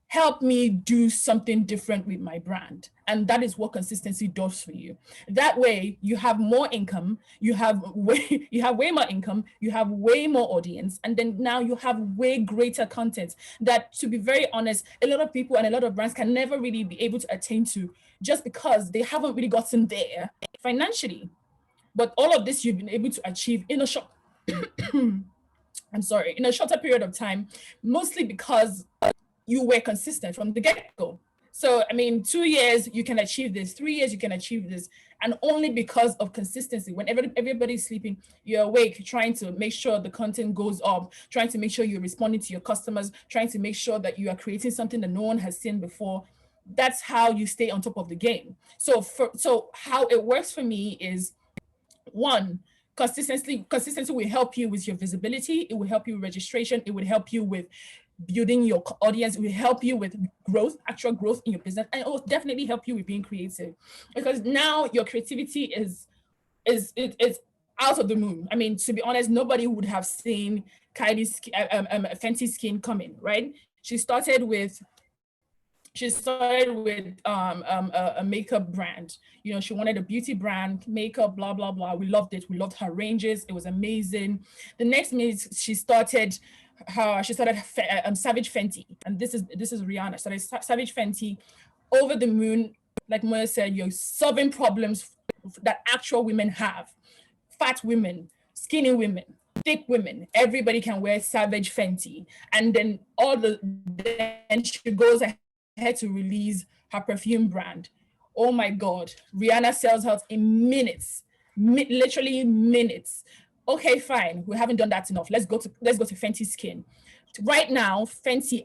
help me do something different with my brand. And that is what consistency does for you. That way you have more income, you have way more income, you have way more audience, and then now you have way greater content that, to be very honest, a lot of people and a lot of brands can never really be able to attain to, just because they haven't really gotten there financially. But all of this you've been able to achieve in a short in a shorter period of time, mostly because you were consistent from the get-go. So, 2 years, you can achieve this, 3 years, you can achieve this, and only because of consistency. When everybody's sleeping, you're awake, trying to make sure the content goes up, trying to make sure you're responding to your customers, trying to make sure that you are creating something that no one has seen before. That's how you stay on top of the game. So how it works for me is, one, consistency will help you with your visibility. It will help you with registration. It will help you with building your audience. It will help you with growth, actual growth in your business, and it will definitely help you with being creative, because now your creativity is out of the moon. To be honest, nobody would have seen Kylie's Fenty Skin coming, right? She started with a makeup brand. She wanted a beauty brand, makeup, blah, blah, blah. We loved it. We loved her ranges. It was amazing. The next minute, she started Savage Fenty. And this is Rihanna. Started Savage Fenty, over the moon. Like Moya said, you're solving problems that actual women have. Fat women, skinny women, thick women, everybody can wear Savage Fenty. And then then she goes ahead to release her perfume brand. Oh my God, Rihanna sells out in minutes, literally minutes. Okay, fine, we haven't done that enough. Let's go to Fenty Skin. Right now,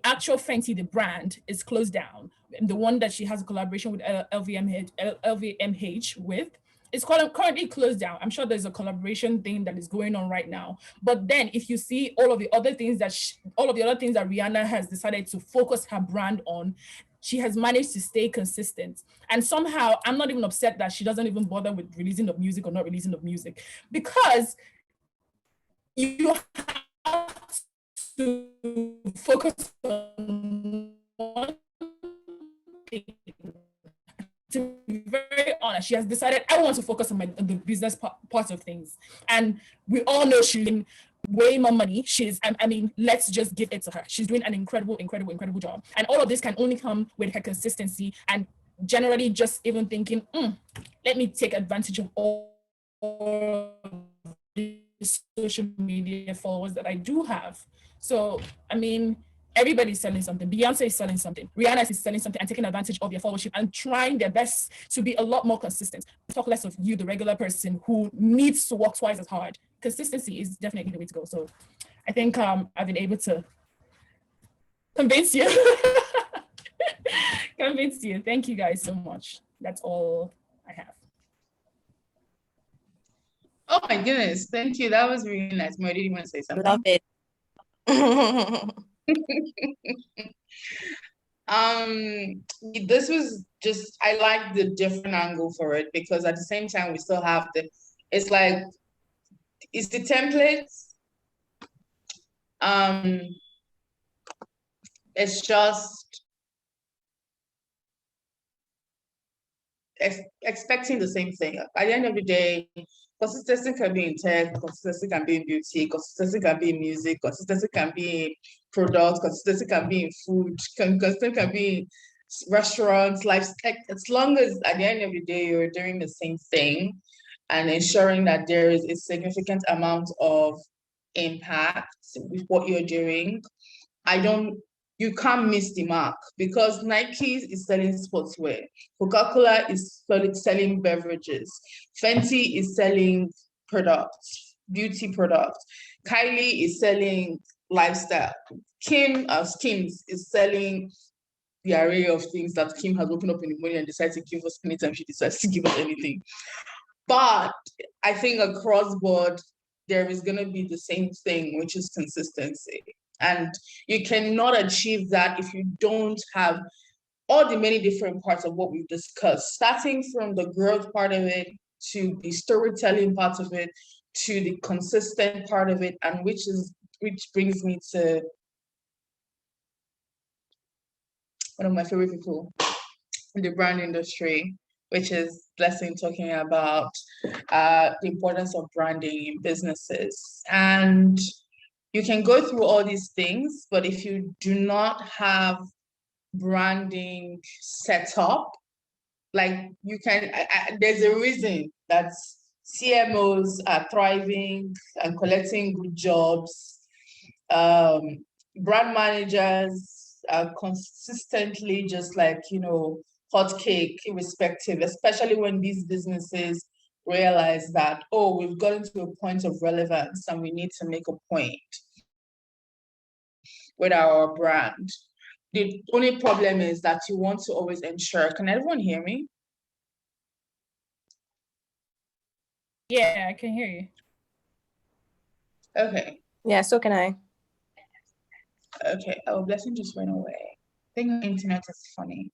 actual Fenty, the brand, is closed down. The one that she has a collaboration with LVMH with, it's currently closed down. I'm sure there's a collaboration thing that is going on right now. But then, if you see all of the other things that Rihanna has decided to focus her brand on, she has managed to stay consistent. And somehow, I'm not even upset that she doesn't even bother with releasing the music or not releasing the music, because you have to focus on one thing. To be very honest, she has decided, I want to focus on the business part of things. And we all know she's doing way more money. Let's just give it to her. She's doing an incredible job. And all of this can only come with her consistency, and generally just even thinking, let me take advantage of all the social media followers that I do have. So, everybody's selling something. Beyonce is selling something. Rihanna is selling something and taking advantage of your followership and trying their best to be a lot more consistent. Talk less of you, the regular person who needs to work twice as hard. Consistency is definitely the way to go. So I think I've been able to convince you. Convince you. Thank you guys so much. That's all I have. Oh my goodness, thank you. That was really nice. Mo, did you want to say something? Love it. This was just, I like the different angle for it, because at the same time we still have it's like, it's the templates. It's just expecting the same thing. At the end of the day, consistency can be in tech, consistency can be in beauty, consistency can be in music, consistency can be in products, consistency can be in food, consistency can be in restaurants, life. As long as at the end of the day you're doing the same thing and ensuring that there is a significant amount of impact with what you're doing, you can't miss the mark, because Nike is selling sportswear, Coca-Cola is selling beverages, Fenty is selling products, beauty products, Kylie is selling lifestyle, Skims is selling the array of things that Kim has opened up in the morning and decided to give us anytime she decides to give us anything. But I think across board, there is going to be the same thing, which is consistency. And you cannot achieve that if you don't have all the many different parts of what we've discussed, starting from the growth part of it, to the storytelling part of it, to the consistent part of it, and which brings me to one of my favorite people in the brand industry, which is Blessing, talking about the importance of branding in businesses. And you can go through all these things, but if you do not have branding set up, like you can, there's a reason that CMOs are thriving and collecting good jobs. Brand managers are consistently just like, hot cake, irrespective, especially when these businesses realize that, oh, we've gotten to a point of relevance and we need to make a point with our brand. The only problem is that you want to always ensure, can everyone hear me? Yeah, I can hear you. Okay. Yeah, so can I. Okay, oh, Blessing just went away. I think the internet is funny.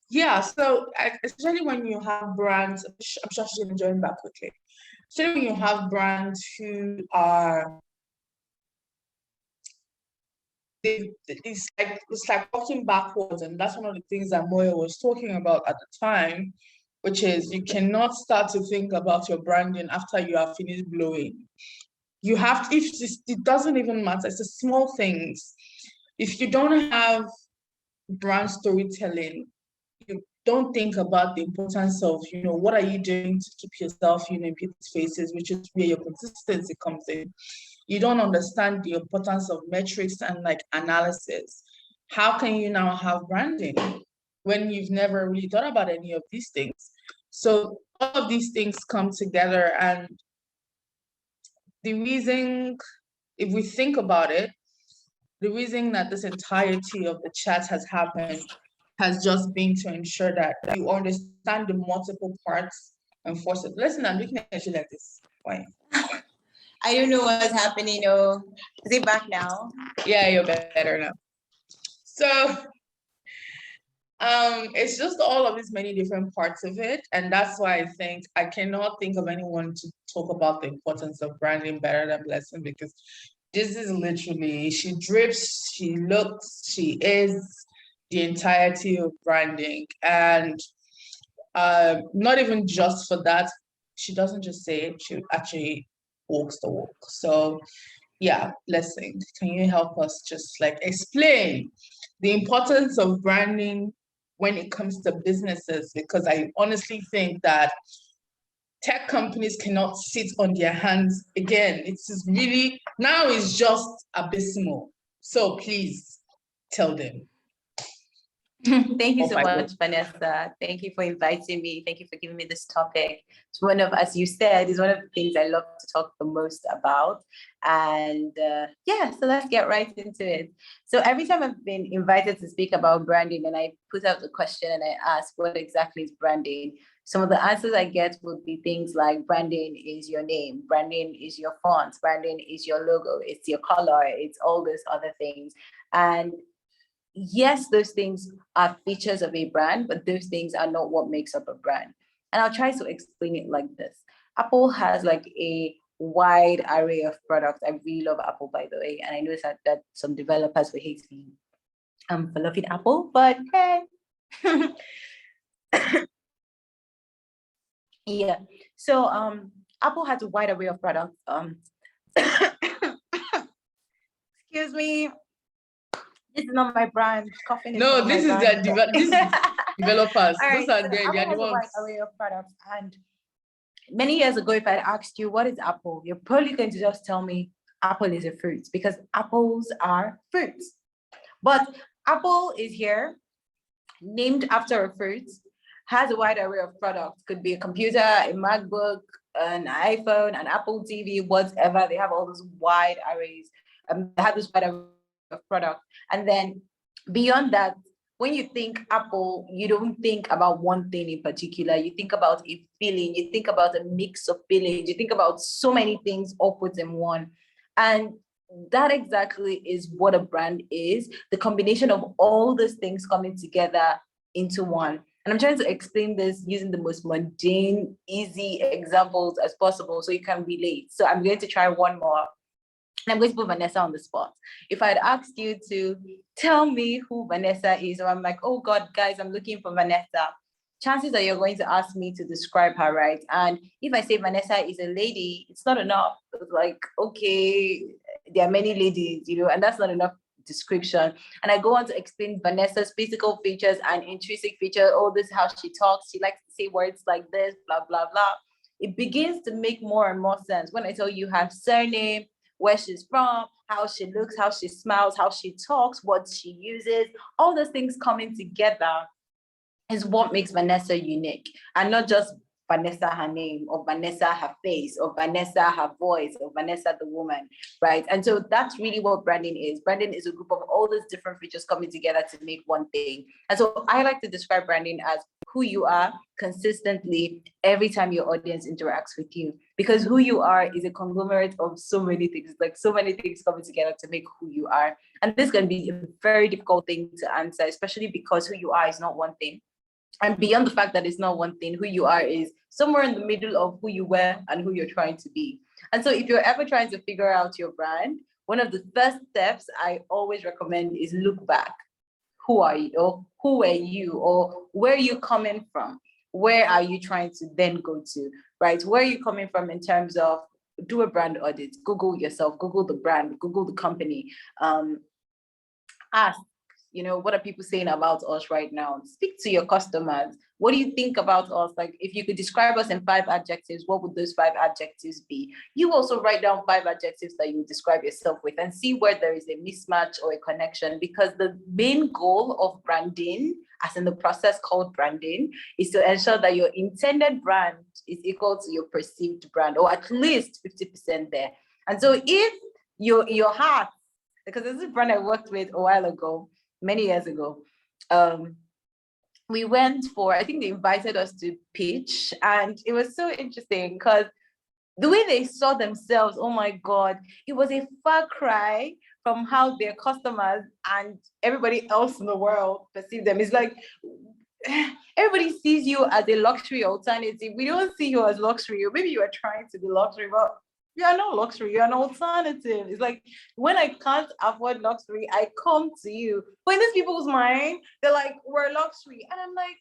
Yeah, so especially when you have brands, I'm sure she's gonna join back quickly. So when you have brands who are, it's like walking backwards, and that's one of the things that Moya was talking about at the time, which is you cannot start to think about your branding after you have finished blowing. You have to, it doesn't even matter, it's the small things. If you don't have brand storytelling, you don't think about the importance of, what are you doing to keep yourself, in people's faces, which is where your consistency comes in. You don't understand the importance of metrics and like analysis. How can you now have branding when you've never really thought about any of these things? So all of these things come together, and the reason, if we think about it, the reason that this entirety of the chat has happened has just been to ensure that you understand the multiple parts and force it. Listen, I'm looking at you like this. Why? I don't know what's happening. Oh, is it back now? Yeah, you're better now. So it's just all of these many different parts of it. And that's why I think I cannot think of anyone to talk about the importance of branding better than Blessing, because this is literally, she drips, she looks, she is the entirety of branding. And not even just for that, she doesn't just say it, she actually walks the walk. So yeah, Blessing, can you help us just like explain the importance of branding when it comes to businesses? Because I honestly think that tech companies cannot sit on their hands again. It's really, now it's just abysmal. So please tell them. Thank you Oh so my much, Vanessa. Thank you for inviting me. Thank you for giving me this topic. It's one of, as you said, is one of the things I love to talk the most about. And yeah, so let's get right into it. So every time I've been invited to speak about branding and I put out the question and I ask what exactly is branding, some of the answers I get would be things like branding is your name, branding is your font, branding is your logo, it's your color, it's all those other things. And yes, those things are features of a brand, but those things are not what makes up a brand. And I'll try to explain it like this. Apple has like a wide array of products. I really love Apple, by the way. And I know that some developers will hate me for loving Apple, but hey. Yeah. So Apple has a wide array of products. Excuse me. This is not my brand. Coughing is No, not this my is brand. this is developers. All right, Those are so they Apple are the has a wide ones. array of products, and many years ago, if I'd asked you what is Apple, you're probably going to just tell me Apple is a fruit because apples are fruits. But Apple is here, named after a fruit, has a wide array of products. Could be a computer, a MacBook, an iPhone, an Apple TV, whatever. They have all those wide arrays. They have this wide array of products. And then beyond that, when you think Apple, you don't think about one thing in particular. You think about a feeling. You think about a mix of feelings. You think about so many things all put in one. And that exactly is what a brand is, the combination of all those things coming together into one. And I'm trying to explain this using the most mundane, easy examples as possible so you can relate. So I'm going to try one more. And I'm going to put Vanessa on the spot. If I'd asked you to tell me who Vanessa is, or I'm like, oh God, guys, I'm looking for Vanessa, chances are you're going to ask me to describe her, right? And if I say Vanessa is a lady, it's not enough. It's like, okay, there are many ladies, and that's not enough description. And I go on to explain Vanessa's physical features and intrinsic features. Oh, this is how she talks. She likes to say words like this, blah, blah, blah. It begins to make more and more sense when I tell you her surname, where she's from, how she looks, how she smiles, how she talks, what she uses, all those things coming together is what makes Vanessa unique, and not just Vanessa her name, or Vanessa her face, or Vanessa her voice, or Vanessa the woman, right? And so that's really what branding is. Branding is a group of all these different features coming together to make one thing. And so I like to describe branding as who you are consistently every time your audience interacts with you, because who you are is a conglomerate of so many things, like so many things coming together to make who you are. And this can be a very difficult thing to answer, especially because who you are is not one thing. And beyond the fact that it's not one thing, who you are is somewhere in the middle of who you were and who you're trying to be. And so if you're ever trying to figure out your brand, one of the first steps I always recommend is look back. Who are you? Or who were you? Or where are you coming from? Where are you trying to then go to, right? Where are you coming from in terms of do a brand audit, Google yourself, Google the brand, Google the company, ask, what are people saying about us right now? Speak to your customers. What do you think about us? Like, if you could describe us in 5 adjectives, what would those 5 adjectives be? You also write down 5 adjectives that you would describe yourself with and see where there is a mismatch or a connection, because the main goal of branding, as in the process called branding, is to ensure that your intended brand is equal to your perceived brand, or at least 50% there. And so if your heart, because this is a brand I worked with a while ago, many years ago, we went for, I think they invited us to pitch, and it was so interesting because the way they saw themselves, oh my God, it was a far cry from how their customers and everybody else in the world perceive them. It's like everybody sees you as a luxury alternative. We don't see you as luxury, or maybe you are trying to be luxury, but you are not luxury, you're an alternative. It's like, when I can't afford luxury, I come to you. But in these people's mind, they're like, we're luxury. And I'm like,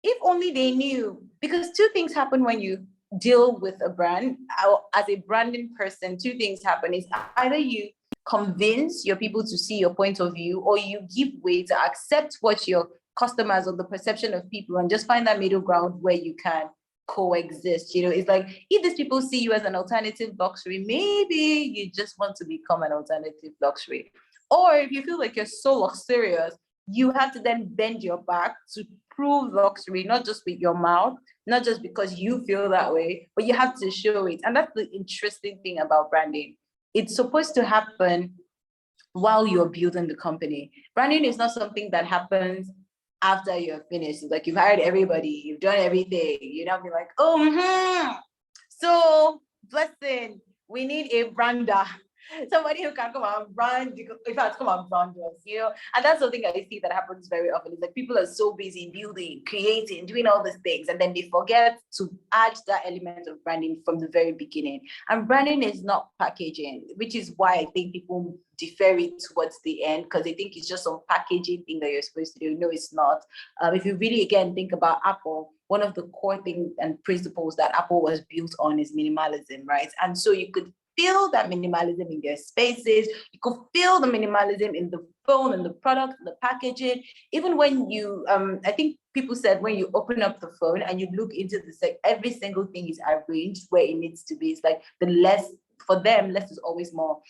if only they knew. Because 2 things happen when you deal with a brand. As a branding person, 2 things happen. Is either you convince your people to see your point of view, or you give way to accept what your customers or the perception of people, and just find that middle ground where you can coexist. It's like, if these people see you as an alternative luxury, maybe you just want to become an alternative luxury. Or if you feel like you're so luxurious, you have to then bend your back to prove luxury, not just with your mouth, not just because you feel that way, but you have to show it. And that's the interesting thing about branding. It's supposed to happen while you're building the company. Branding is not something that happens after you're finished. It's like you've hired everybody, you've done everything. You don't be like, oh, so Blessing, we need a brander. Somebody who can come and brand, in fact, come and brand us, And that's something I see that happens very often. It's like people are so busy building, creating, doing all these things, and then they forget to add that element of branding from the very beginning. And branding is not packaging, which is why I think people defer it towards the end, because they think it's just some packaging thing that you're supposed to do. No, it's not. If you really, again, think about Apple, one of the core things and principles that Apple was built on is minimalism, right? And so you could feel that minimalism in their spaces. You could feel the minimalism in the phone and the product, the packaging. Even when you, I think people said when you open up the phone and you look into this, like every single thing is arranged where it needs to be. It's like the less, for them, less is always more.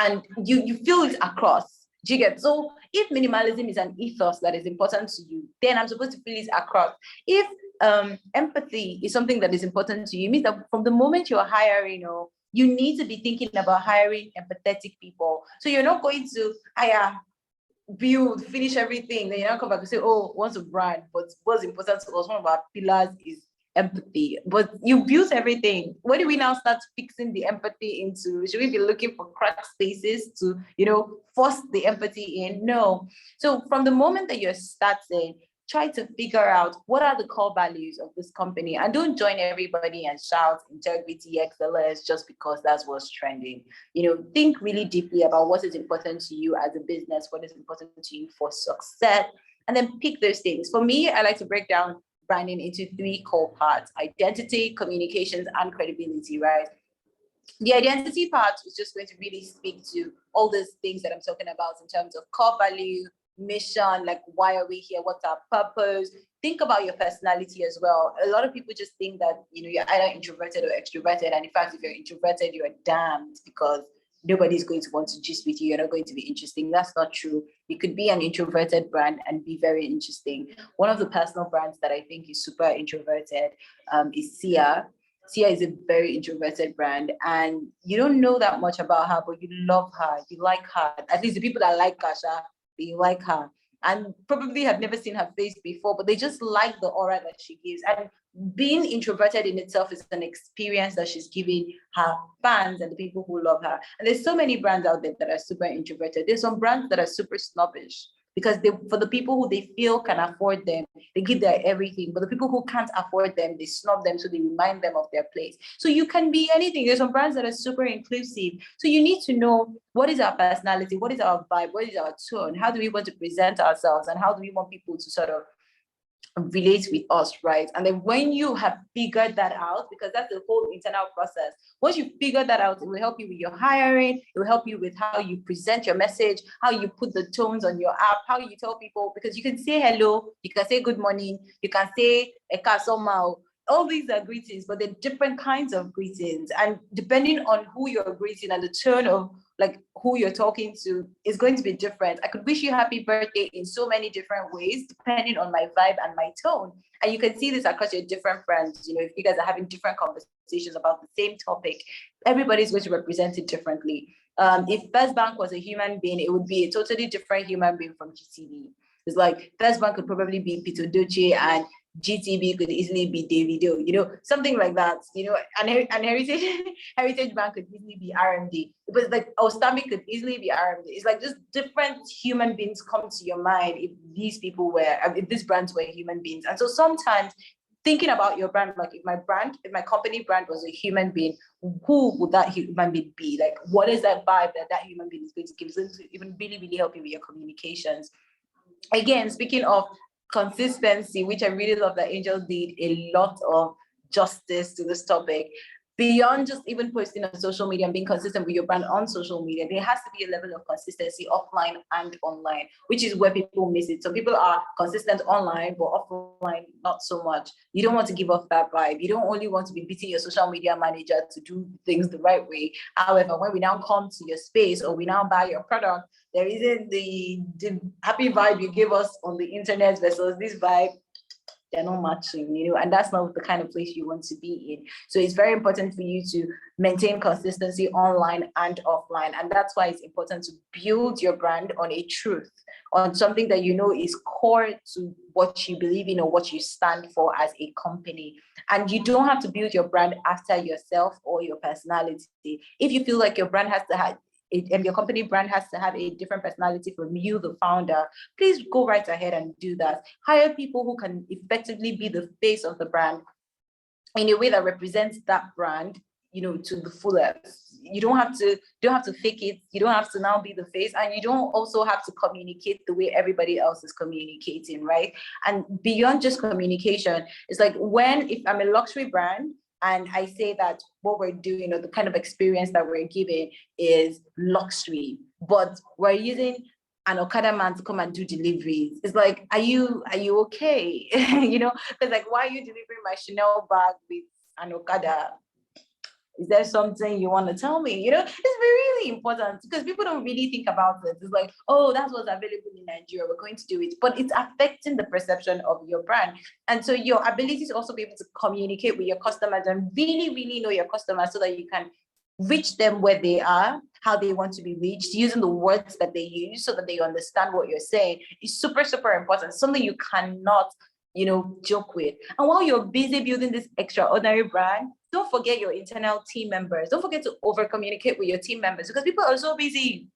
And you feel it across. Do you get? So if minimalism is an ethos that is important to you, then I'm supposed to feel it across. If empathy is something that is important to you, it means that from the moment you're hiring, you need to be thinking about hiring empathetic people. So you're not going to build, finish everything, then you're not come back and say, oh, what's a brand? But what's important to us, one of our pillars is empathy. But you built everything. Where do we now start fixing the empathy into? Should we be looking for crack spaces to, force the empathy in? No. So from the moment that you're starting, try to figure out what are the core values of this company, and don't join everybody and shout integrity, excellence, just because that's what's trending. Think really deeply about what is important to you as a business, what is important to you for success, and then pick those things. For me, I like to break down branding into 3 core parts: identity, communications, and credibility, right? The identity part is just going to really speak to all those things that I'm talking about in terms of core value, mission, like why are we here, what's our purpose. Think about your personality as well. A lot of people just think that you're either introverted or extroverted, and in fact, if you're introverted, you're damned, because nobody's going to want to gist with you. You're not going to be interesting. That's not true. You could be an introverted brand and be very interesting. One of the personal brands that I think is super introverted is Sia. Sia is a very introverted brand, and you don't know that much about her, but you love her, you like her. At least the people that like Kasha, they like her, and probably have never seen her face before, but they just like the aura that she gives. And being introverted in itself is an experience that she's giving her fans and the people who love her. And there's so many brands out there that are super introverted. There's some brands that are super snobbish, because for the people who they feel can afford them, they give their everything. But the people who can't afford them, they snub them, so they remind them of their place. So you can be anything. There's some brands that are super inclusive. So you need to know, what is our personality? What is our vibe? What is our tone? How do we want to present ourselves? And how do we want people to sort of relate with us, right? And then when you have figured that out, because that's the whole internal process, once you figure that out, it will help you with your hiring, it will help you with how you present your message, how you put the tones on your app, how you tell people, because you can say hello, you can say good morning, you can say eka somao. All these are greetings, but they're different kinds of greetings, and depending on who you're greeting and the tone of like who you're talking to is going to be different. I could wish you happy birthday in so many different ways, depending on my vibe and my tone. And you can see this across your different friends. If you guys are having different conversations about the same topic, everybody's going to represent it differently. If First Bank was a human being, it would be a totally different human being from GTB. It's like First Bank could probably be Peter Doce, and GTB could easily be Davido, something like that, and Heritage Bank could easily be RMD. It was like, Stanbic could easily be RMD. It's like just different human beings come to your mind if these brands were human beings. And so sometimes thinking about your brand, like if my company brand was a human being, who would that human being be? Like, what is that vibe that human being is going to give? It's going to even really, really help you with your communications. Again, speaking of consistency, which I really love that Angel did a lot of justice to this topic. beyond just even posting on social media and being consistent with your brand on social media, there has to be a level of consistency offline and online, which is where people miss it. So people are consistent online, but offline, not so much. You don't want to give off that vibe. You don't only want to be beating your social media manager to do things the right way. However, when we now come to your space or we now buy your product, there isn't the happy vibe you give us on the internet versus this vibe. They're not matching, and that's not the kind of place you want to be in. So it's very important for you to maintain consistency online and offline. And that's why it's important to build your brand on a truth, on something that you know is core to what you believe in or what you stand for as a company. And you don't have to build your brand after yourself or your personality. If you feel like your brand has to have and your company brand has to have a different personality from you, the founder, please go right ahead and do that. Hire people who can effectively be the face of the brand in a way that represents that brand, to the fullest. You don't have to fake it. You don't have to now be the face, and you don't also have to communicate the way everybody else is communicating, right? And beyond just communication, it's like if I'm a luxury brand, and I say that what we're doing or the kind of experience that we're giving is luxury, but we're using an Okada man to come and do deliveries. It's like, are you okay? Because like, why are you delivering my Chanel bag with an Okada? Is there something you want to tell me? It's really important because people don't really think about it. It's like, oh, that's what's available in Nigeria, we're going to do it. But it's affecting the perception of your brand. And so your ability to also be able to communicate with your customers and really, really know your customers so that you can reach them where they are, how they want to be reached, using the words that they use so that they understand what you're saying is super, super important. Something you cannot, joke with. And while you're busy building this extraordinary brand, don't forget your internal team members. Don't forget to over communicate with your team members because people are so busy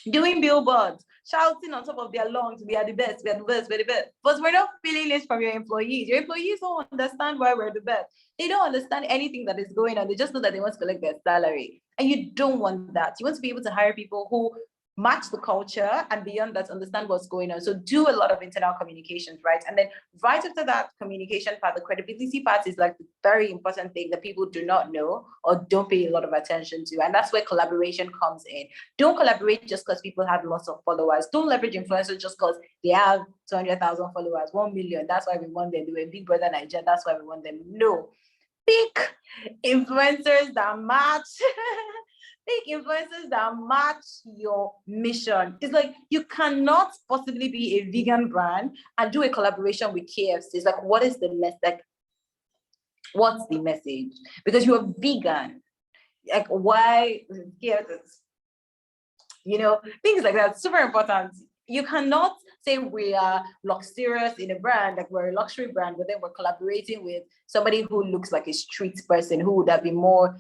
doing billboards, shouting on top of their lungs, we are the best, we are the best, we're the best. But we're not feeling it from your employees. Your employees don't understand why we're the best. They don't understand anything that is going on. They just know that they want to collect their salary. And you don't want that. You want to be able to hire people who match the culture and beyond that, understand what's going on. So do a lot of internal communications, right? And then right after that communication part, the credibility part is like the very important thing that people do not know or don't pay a lot of attention to. And that's where collaboration comes in. Don't collaborate just because people have lots of followers. Don't leverage influencers just because they have 200,000 followers, 1 million. That's why we want them. They were Big Brother Nigeria. That's why we want them. No. Pick influencers that match. Pick influencers that match your mission. It's like you cannot possibly be a vegan brand and do a collaboration with KFC. It's like, what is the message? Like, what's the message? Because you're vegan. Like, why? Things like that. Super important. You cannot say we are luxurious in a brand, like we're a luxury brand, but then we're collaborating with somebody who looks like a street person, who would have been more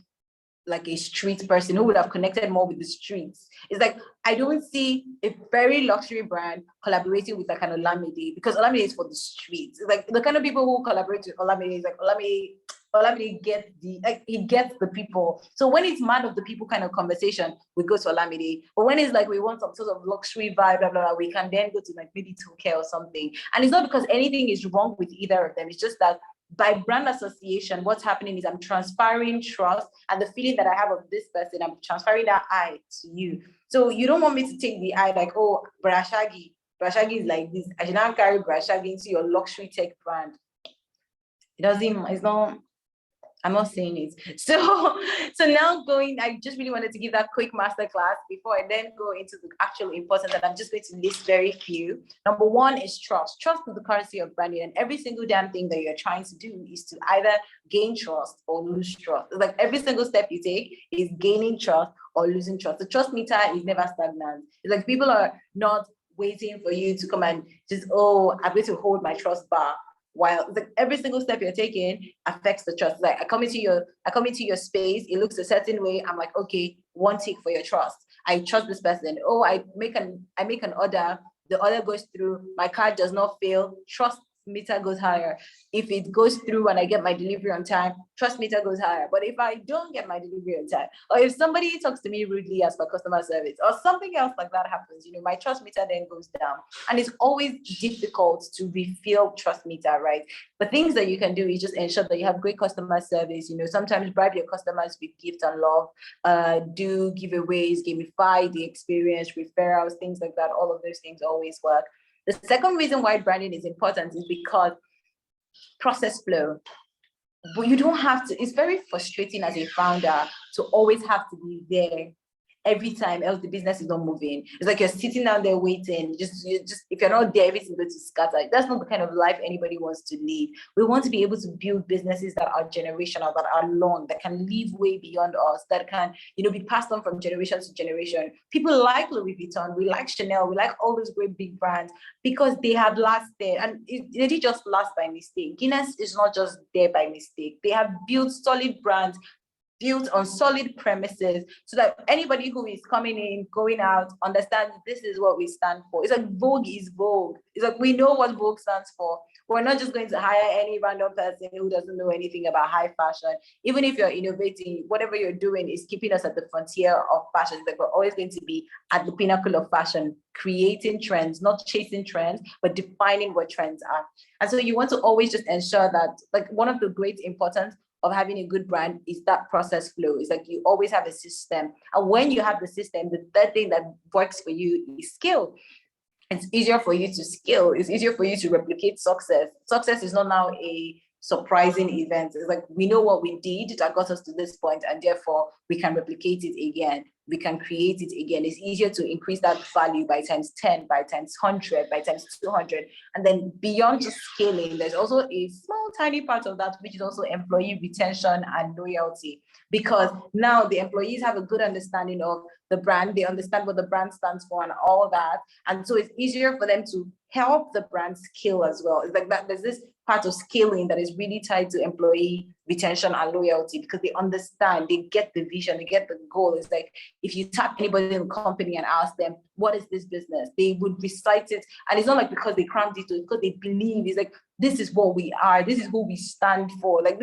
like a street person, who would have connected more with the streets. It's like, I don't see a very luxury brand collaborating with like an Olamide, because Olamide is for the streets. It's like the kind of people who collaborate with Olamide is like Olamide gets the people. So when it's man of the people kind of conversation, we go to Olamide. But when it's like we want some sort of luxury vibe, blah, blah, blah, we can then go to like maybe 2K or something. And it's not because anything is wrong with either of them. It's just that by brand association, what's happening is I'm transferring trust and the feeling that I have of this person, I'm transferring that I to you. So you don't want me to take the I like, oh, Brashagi is like this. I should now carry Brashagi into your luxury tech brand. I'm not saying it. So now I just really wanted to give that quick masterclass before I then go into the actual importance, and I'm just going to list very few. Number one is trust. Trust is the currency of branding, and every single damn thing that you're trying to do is to either gain trust or lose trust. It's like every single step you take is gaining trust or losing trust. The trust meter is never stagnant. It's like people are not waiting for you to come and just, oh, I'm going to hold my trust bar. While every single step you're taking affects the trust. Like I come into your space, it looks a certain way. I'm like, okay, one tick for your trust. I trust this person. Oh, I make an order. The order goes through. My card does not fail. Trust meter goes higher. If it goes through and I get my delivery on time, trust meter goes higher. But if I don't get my delivery on time, or if somebody talks to me rudely as per customer service, or something else like that happens, my trust meter then goes down. And it's always difficult to refill trust meter, right? But things that you can do is just ensure that you have great customer service. Sometimes bribe your customers with gifts and love, do giveaways, gamify the experience, referrals, things like that. All of those things always work. The second reason why branding is important is because process flow. But you don't have to, it's very frustrating as a founder to always have to be there every time, else the business is not moving. It's like you're sitting down there waiting. Just if you're not there, everything's going to scatter. That's not the kind of life anybody wants to live. We want to be able to build businesses that are generational, that are long, that can live way beyond us, that can, be passed on from generation to generation. People like Louis Vuitton, we like Chanel, we like all those great big brands because they have lasted, and they didn't just last by mistake. Guinness is not just there by mistake. They have built solid brands, built on solid premises, so that anybody who is coming in, going out, understands this is what we stand for. It's like Vogue is Vogue. It's like we know what Vogue stands for. We're not just going to hire any random person who doesn't know anything about high fashion. Even if you're innovating, whatever you're doing is keeping us at the frontier of fashion. It's like we're always going to be at the pinnacle of fashion, creating trends, not chasing trends, but defining what trends are. And so you want to always just ensure that, like, one of the great importance of having a good brand is that process flow. It's like you always have a system. And when you have the system, the third thing that works for you is skill. It's easier for you to scale. It's easier for you to replicate success. Success is not now a surprising event. It's like we know what we did that got us to this point, and therefore we can replicate it again. We can create it again. It's easier to increase that value by times 10, by times 100, by times 200. And then beyond just scaling, there's also a small, tiny part of that, which is also employee retention and loyalty. Because now the employees have a good understanding of the brand. They understand what the brand stands for and all that. And so it's easier for them to help the brand scale as well. It's like that. There's this part of scaling that is really tied to employee retention and loyalty, because they understand, they get the vision, they get the goal. It's like if you tap anybody in the company and ask them, what is this business? They would recite it. And it's not like because they crammed it, it's because they believe. It's like, this is what we are. This is who we stand for. Like,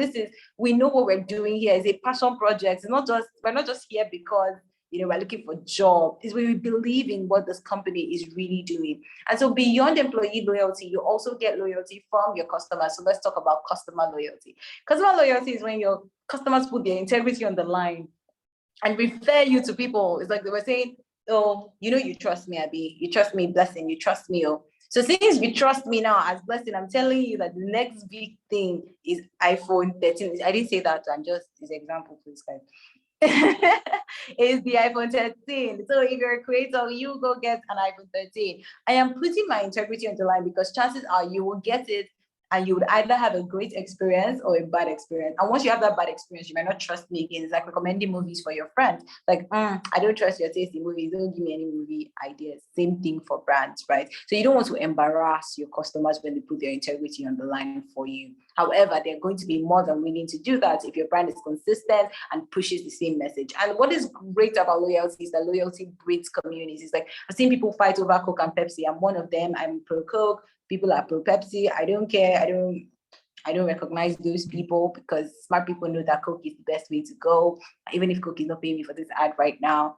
we know what we're doing here. It's a passion project. We're not just here because we're looking for jobs. Is we believe in what this company is really doing. And so beyond employee loyalty, you also get loyalty from your customers. So let's talk about customer loyalty. Customer loyalty is when your customers put their integrity on the line and refer you to people. It's like they were saying, oh, you trust me, Abby. You trust me, Blessing. You trust me, oh. So since you trust me now as Blessing, I'm telling you that the next big thing is iPhone 13. I didn't say that. I'm just this example, please, guys. Is the iPhone 13. So if you're a creator, you go get an iPhone 13. I am putting my integrity on the line because chances are you will get it and you would either have a great experience or a bad experience. And once you have that bad experience, you might not trust me again. It's like recommending movies for your friends. Like, I don't trust your taste in movies. Don't give me any movie ideas. Same thing for brands, right? So you don't want to embarrass your customers when they put their integrity on the line for you. However, they're going to be more than willing to do that if your brand is consistent and pushes the same message. And what is great about loyalty is that loyalty breeds communities. It's like, I've seen people fight over Coke and Pepsi. I'm one of them. I'm pro Coke. People are pro Pepsi. I don't care. I don't recognize those people because smart people know that Coke is the best way to go, even if Coke is not paying me for this ad right now.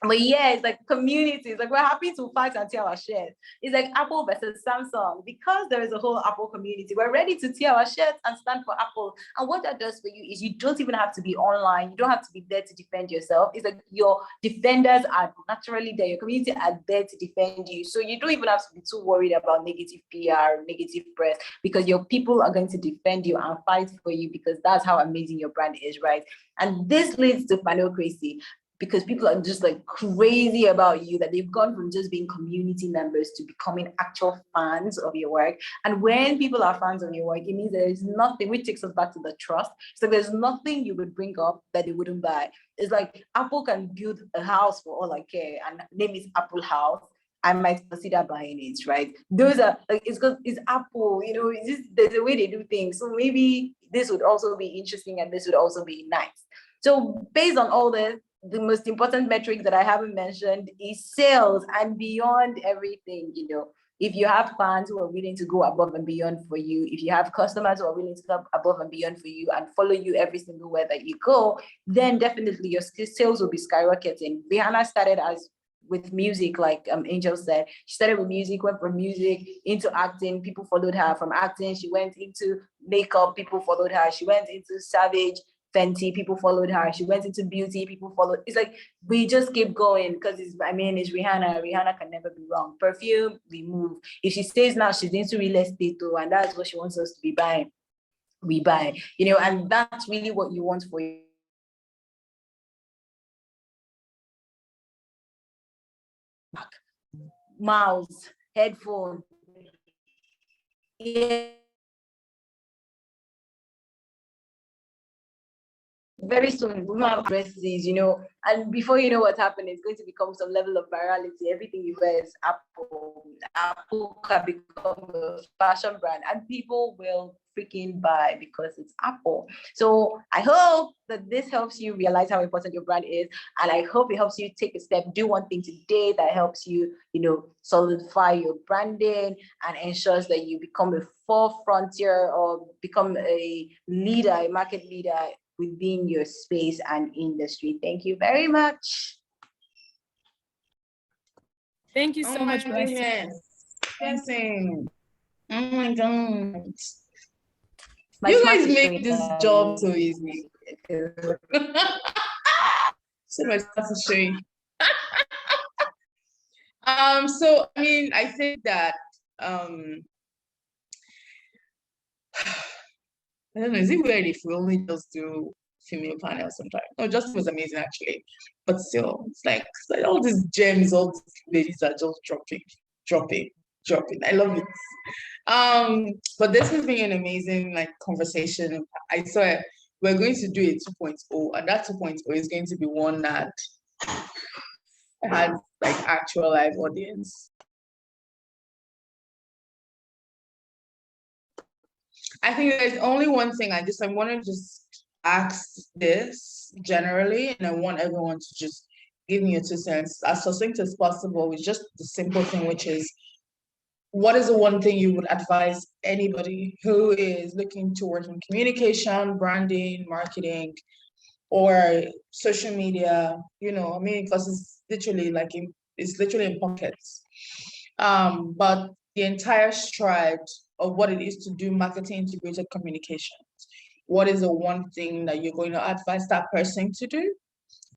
But yeah, it's like communities. Like, we're happy to fight and tear our shares. It's like Apple versus Samsung. Because there is a whole Apple community, we're ready to tear our shares and stand for Apple. And what that does for you is you don't even have to be online. You don't have to be there to defend yourself. It's like your defenders are naturally there. Your community are there to defend you. So you don't even have to be too worried about negative PR, negative press, because your people are going to defend you and fight for you, because that's how amazing your brand is, right? And this leads to fanocracy, because people are just like crazy about you, that they've gone from just being community members to becoming actual fans of your work. And when people are fans of your work, it means there is nothing, which takes us back to the trust. So there's nothing you would bring up that they wouldn't buy. It's like Apple can build a house for all I care, and name is Apple House. I might consider buying it, right? Those are like, it's Apple, it's just there's a way they do things. So maybe this would also be interesting and this would also be nice. So based on all this, the most important metric that I haven't mentioned is sales. And beyond everything, If you have fans who are willing to go above and beyond for you, if you have customers who are willing to go above and beyond for you and follow you every single where that you go, then definitely your sales will be skyrocketing. Rihanna started as with music, like Angel said. She started with music, went from music into acting. People followed her. From acting, she went into makeup. People followed her. She went into Savage, Fenty. People followed her. She went into beauty. People followed. It's like we just keep going because it's Rihanna. Rihanna can never be wrong. Perfume, we move. If she stays now, she's into real estate too, and that's what she wants us to be buying. We buy, and that's really what you want for you. Mouse, headphone. Yeah. Very soon, we're gonna have dresses, and before you know what's happening, it's going to become some level of virality. Everything you wear is Apple. Apple can become a fashion brand, and people will freaking buy because it's Apple. So I hope that this helps you realize how important your brand is, and I hope it helps you take a step, do one thing today that helps you, solidify your branding and ensures that you become a forefrontier or become a leader, a market leader within your space and industry. Thank you very much. Thank you so much, Blessing. Blessing. Oh my God. My You smart guys is make showing this that. job so easy. So my stuff is showing. So I think that I don't know, is it weird if we only just do female panels sometimes? No, Justin was amazing actually. But still, it's like all these gems, all these ladies are just dropping. I love it. But this has been an amazing conversation. I swear we're going to do a 2.0, and that 2.0 is going to be one that has actual live audience. I think there's only one thing I want to just ask this generally, and I want everyone to just give me a 2 cents as succinct as possible with just the simple thing, which is, what is the one thing you would advise anybody who is looking to work in communication, branding, marketing, or social media? Because it's literally in pockets. But the entire stride of what it is to do marketing integrated communications. What is the one thing that you're going to advise that person to do,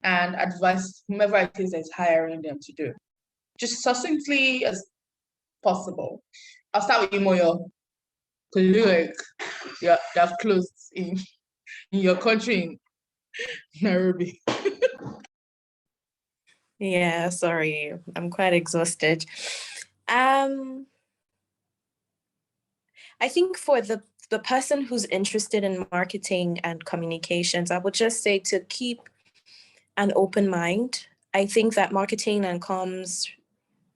and advise whomever it is that's hiring them to do? Just succinctly as possible. I'll start with you, Moyo, because you look like you have closed in your country in Nairobi. Yeah, sorry, I'm quite exhausted. I think for the person who's interested in marketing and communications, I would just say to keep an open mind. I think that marketing and comms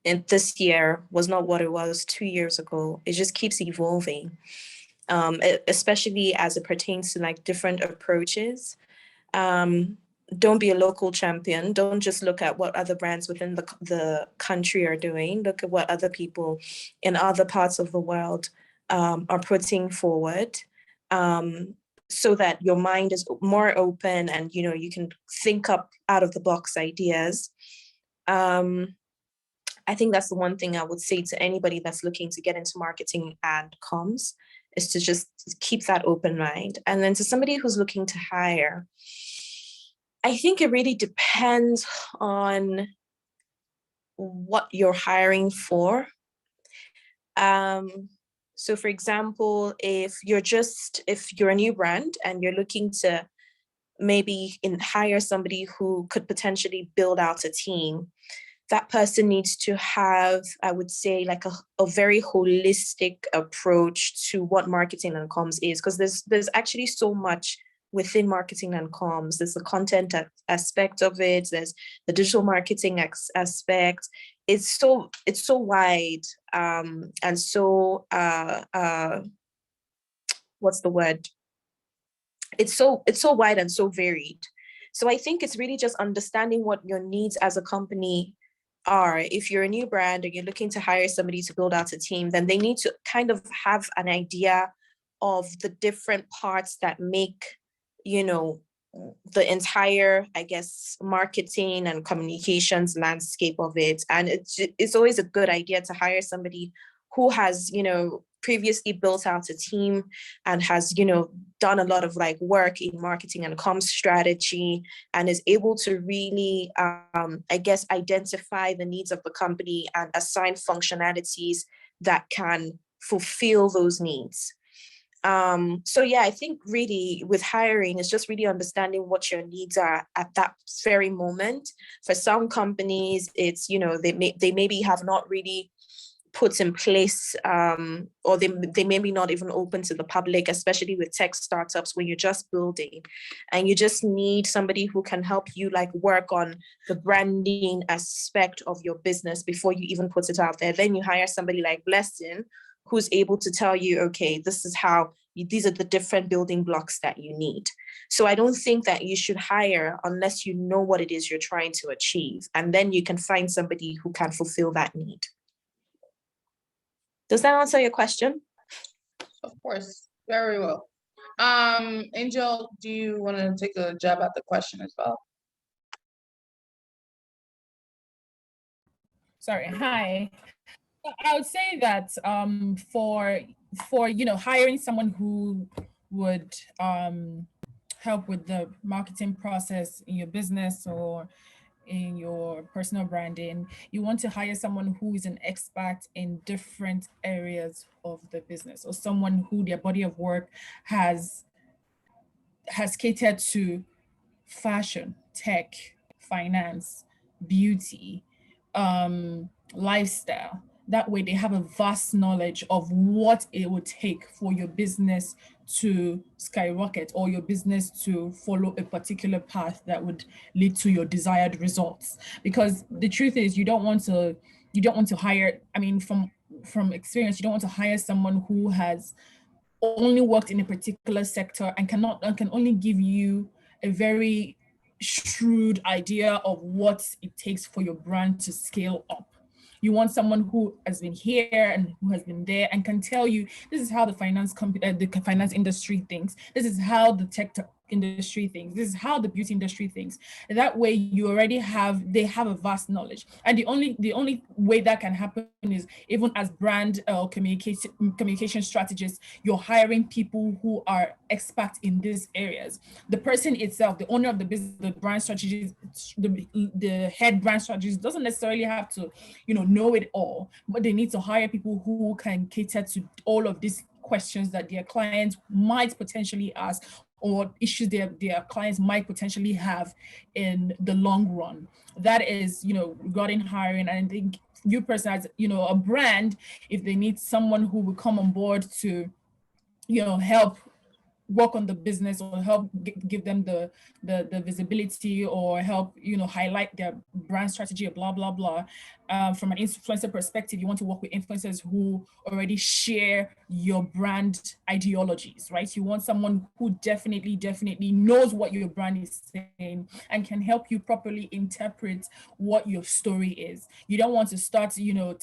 in this year was not what it was 2 years ago. It just keeps evolving, especially as it pertains to different approaches. Don't be a local champion. Don't just look at what other brands within the country are doing. Look at what other people in other parts of the world are putting forward, so that your mind is more open and you can think up out of the box ideas. I think that's the one thing I would say to anybody that's looking to get into marketing and comms, is to just keep that open mind. And then to somebody who's looking to hire, I think it really depends on what you're hiring for. So for example, if you're a new brand and you're looking to maybe hire somebody who could potentially build out a team, that person needs to have, I would say, a very holistic approach to what marketing and comms is, because there's actually so much within marketing and comms. There's the content aspect of it. There's the digital marketing aspect. It's so wide, and so what's the word? It's so wide and so varied. So I think it's really just understanding what your needs as a company are, if you're a new brand and you're looking to hire somebody to build out a team, then they need to kind of have an idea of the different parts that make, you know, the entire, I guess, marketing and communications landscape of it. And it's always a good idea to hire somebody who has, you know, previously built out a team and has, you know, done a lot of like work in marketing and comms strategy, and is able to really, I guess, identify the needs of the company and assign functionalities that can fulfill those needs. So yeah, I think really with hiring is just really understanding what your needs are at that very moment. For some companies, it's, you know, they maybe have not really put in place, or they maybe not even open to the public, especially with tech startups when you're just building and you just need somebody who can help you like work on the branding aspect of your business before you even put it out there. Then you hire somebody like Blessing, who's able to tell you, okay, this is how, these are the different building blocks that you need. So I don't think that you should hire unless you know what it is you're trying to achieve. And then you can find somebody who can fulfill that need. Does that answer your question? Of course, very well. Angel, do you want to take a jab at the question as well? Sorry, hi. I would say that for you know, hiring someone who would help with the marketing process in your business or in your personal branding, you want to hire someone who is an expert in different areas of the business, or someone who their body of work has catered to fashion, tech, finance, beauty, lifestyle. That way they have a vast knowledge of what it would take for your business to skyrocket, or your business to follow a particular path that would lead to your desired results. Because the truth is, you don't want to hire, I mean, from experience, you don't want to hire someone who has only worked in a particular sector and can only give you a very shrewd idea of what it takes for your brand to scale up. You want someone who has been here and who has been there and can tell you, this is how the finance industry thinks. This is how the tech industry thinks. This is how the beauty industry thinks. That way, they have a vast knowledge. And the only way that can happen is even as brand communication strategists, you're hiring people who are experts in these areas. The person itself, the owner of the business, the brand strategist, the head brand strategist doesn't necessarily have to, you know it all, but they need to hire people who can cater to all of these questions that their clients might potentially ask, or issues their clients might potentially have in the long run. That is, you know, regarding hiring. And I think you personally, as, you know, a brand, if they need someone who will come on board to, you know, help work on the business, or help give them the visibility, or help, you know, highlight their brand strategy, or blah blah blah. From an influencer perspective, you want to work with influencers who already share your brand ideologies, right? You want someone who definitely knows what your brand is saying and can help you properly interpret what your story is. You don't want to start, you know,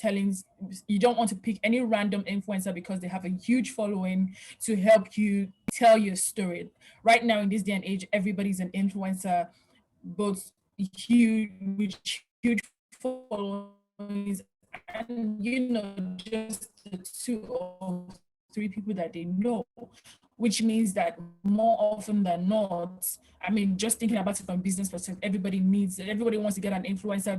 you don't want to pick any random influencer because they have a huge following to help you tell your story. Right now in this day and age, everybody's an influencer, both huge followings, and, you know, just the 2 or 3 people that they know, which means that more often than not, I mean, just thinking about it from a business perspective, everybody wants to get an influencer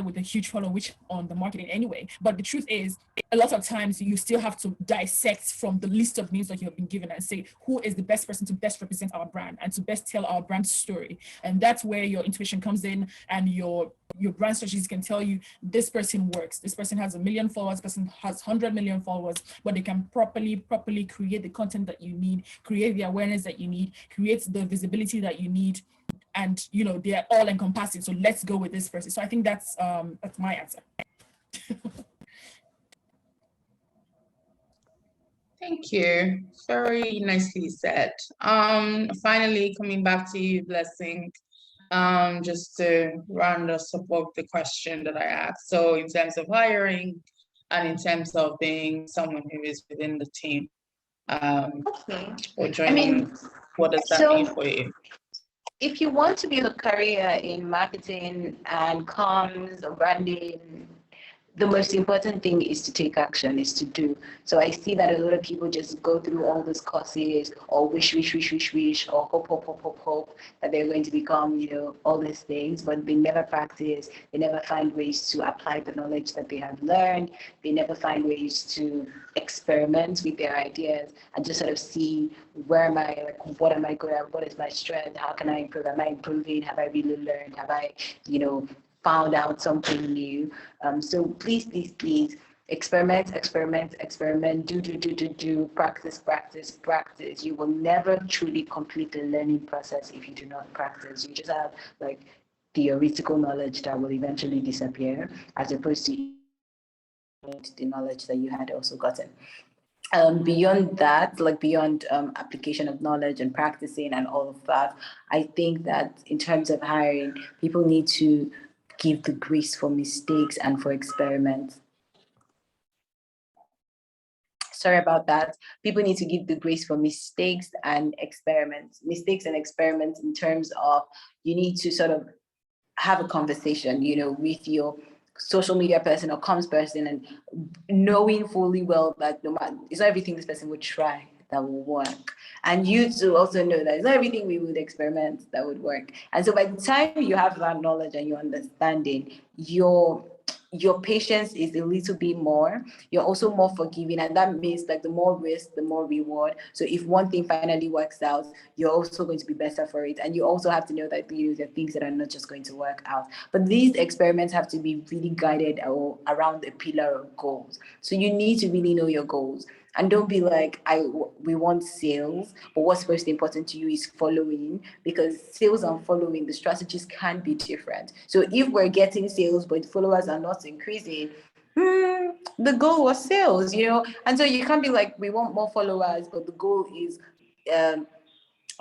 with a huge following, which on the marketing anyway. But the truth is, a lot of times you still have to dissect from the list of names that you have been given and say, who is the best person to best represent our brand and to best tell our brand story? And that's where your intuition comes in, and your brand strategies can tell you, this person works, this person has 1 million followers, this person has 100 million followers, but they can properly create the content that you need, create the awareness that you need, create the visibility that you need, and, you know, they're all encompassing. So let's go with this person. So I think that's my answer. Thank you. Very nicely said. Finally, coming back to you, Blessing. just to round us up of the question that I asked. So in terms of hiring and in terms of being someone who is within the team, Okay. or I joining, mean, what does that mean so for you? if you want to build a career in marketing and comms or branding, the most important thing is to take action, is to do. So I see that a lot of people just go through all these courses or wish, or hope that they're going to become, all these things, but they never practice. They never find ways to apply the knowledge that they have learned. They never find ways to experiment with their ideas and just sort of see where am I, like, what am I good at? What is my strength? How can I improve? Am I improving? Have I really learned? Have I, found out something new? So please, experiment, do, practice. You will never truly complete the learning process if you do not practice. You just have like theoretical knowledge that will eventually disappear, as opposed to the knowledge that you had also gotten. Beyond that, like beyond application of knowledge and practicing and all of that, I think that in terms of hiring, people need to give the grace for mistakes and for experiments. Sorry about that. People need to give the grace for mistakes and experiments. Mistakes and experiments in terms of you need to sort of have a conversation, with your social media person or comms person, and knowing fully well that no matter, it's not everything this person would try that will work. And you to also know that it's not everything we would experiment that would work. And so by the time you have that knowledge and your understanding, your patience is a little bit more. You're also more forgiving, and that means like the more risk, the more reward. So if one thing finally works out, you're also going to be better for it. And you also have to know that there are things that are not just going to work out. But these experiments have to be really guided around a pillar of goals. So you need to really know your goals. And don't be like, we want sales, but what's most important to you is following, because sales and following, the strategies can be different. So if we're getting sales, but followers are not increasing, the goal was sales, And so you can't be like, we want more followers, but the goal is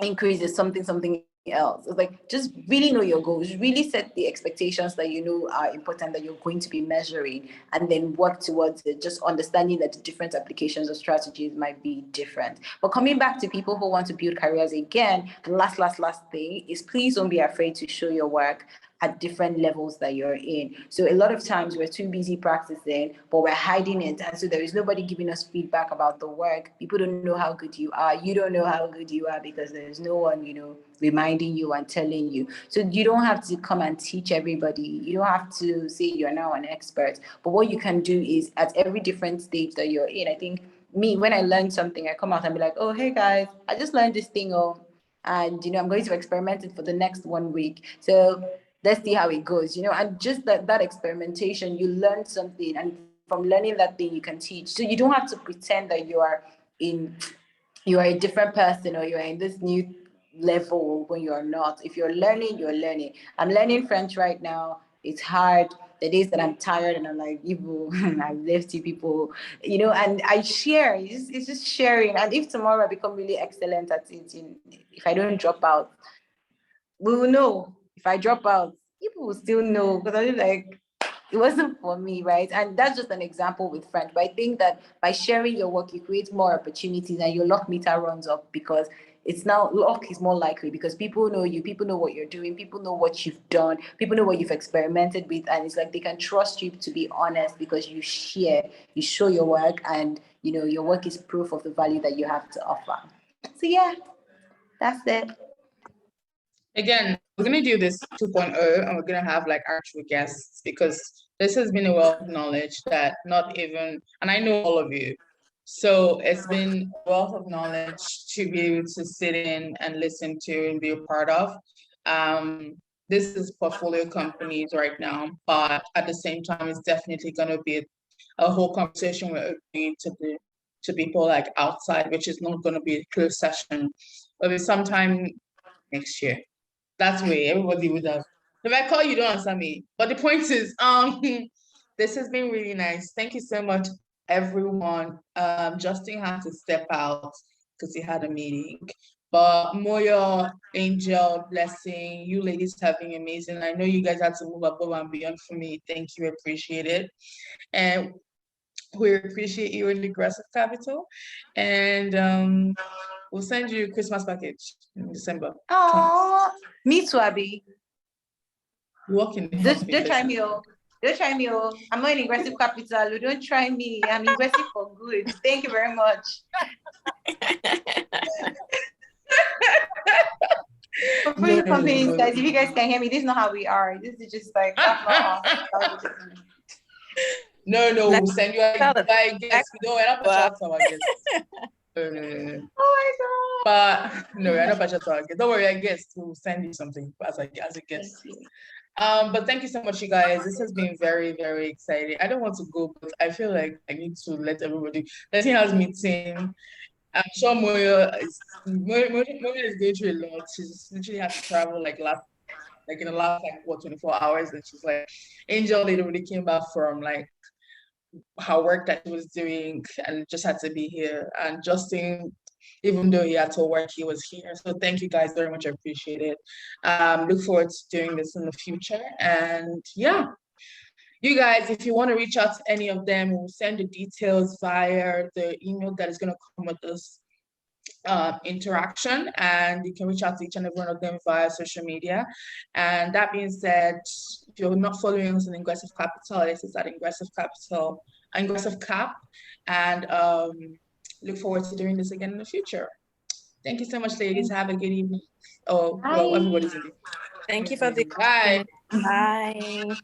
increases something else. It's like, just really know your goals, really set the expectations that are important, that you're going to be measuring, and then work towards it, just understanding that the different applications or strategies might be different. But coming back to people who want to build careers, again, the last thing is, please don't be afraid to show your work at different levels that you're in. So a lot of times we're too busy practicing, but we're hiding it. And so there is nobody giving us feedback about the work. People don't know how good you are. You don't know how good you are because there's no one, reminding you and telling you. So you don't have to come and teach everybody. You don't have to say you're now an expert. But what you can do is, at every different stage that you're in, I think when I learn something, I come out and be like, oh, hey guys, I just learned this thing, and I'm going to experiment it for the next 1 week. So let's see how it goes, and just that experimentation, you learn something, and from learning that thing you can teach. So you don't have to pretend that you are a different person, or you're in this new level when you're not. If you're learning, you're learning. I'm learning French right now. It's hard. The days that I'm tired and I'm like, I've left you people, and I share. It's just sharing. And if tomorrow I become really excellent at it, if I don't drop out, we will know. If I drop out, people will still know, because I'm like, it wasn't for me, right? And that's just an example with French. But I think that by sharing your work, you create more opportunities, and your luck meter runs up, because it's now, luck is more likely because people know you, people know what you're doing, people know what you've done, people know what you've experimented with, and it's like they can trust you to be honest because you show your work, and your work is proof of the value that you have to offer. So yeah, that's it. Again, we're going to do this 2.0, and we're going to have like actual guests, because this has been a wealth of knowledge that not even, and I know all of you. So it's been a wealth of knowledge to be able to sit in and listen to and be a part of. This is portfolio companies right now, but at the same time, it's definitely going to be a whole conversation we're opening to people like outside, which is not going to be a closed session. It'll be sometime next year. That's way everybody would have. If I call you, don't answer me. But the point is, this has been really nice. Thank you so much, everyone. Justin had to step out because he had a meeting. But Moyo, Angel, Blessing, you ladies have been amazing. I know you guys had to move above and beyond for me. Thank you, appreciate it. And we appreciate you in Ingressive Capital. And we'll send you a Christmas package in December. Oh, me too, Abby. Walking. Don't try me, oh. Don't try me, oh. I'm not in Ingressive Capital. Don't try me. I'm Ingressive for good. Thank you very much. For companies, guys, if you guys can hear me, this is not how we are. This is just like No, we'll send you a guest. We don't want to chat to our guest. Oh my god. But no, we're not budget to our guest. Don't worry, I guess we'll send you something as a guest. But thank you so much, you guys. This has been very, very exciting. I don't want to go, but I feel like I need to let everybody. Letting us meeting. I'm sure Moyo is going through a lot. She's literally had to travel in the last 24 hours, and she's like, Angel literally came back from her work that she was doing and just had to be here. And Justin, even though he had to work, he was here. So thank you guys very much. I appreciate it. Look forward to doing this in the future. And yeah, you guys, if you want to reach out to any of them, we'll send the details via the email that is going to come with this interaction, and you can reach out to each and every one of them via social media. And that being said, if you're not following us on Ingressive Capital, this is at Ingressive Cap, and look forward to doing this again in the future. Thank you so much, ladies. Have a good evening. Oh, well, everybody's in. Thank you for the Bye. Bye.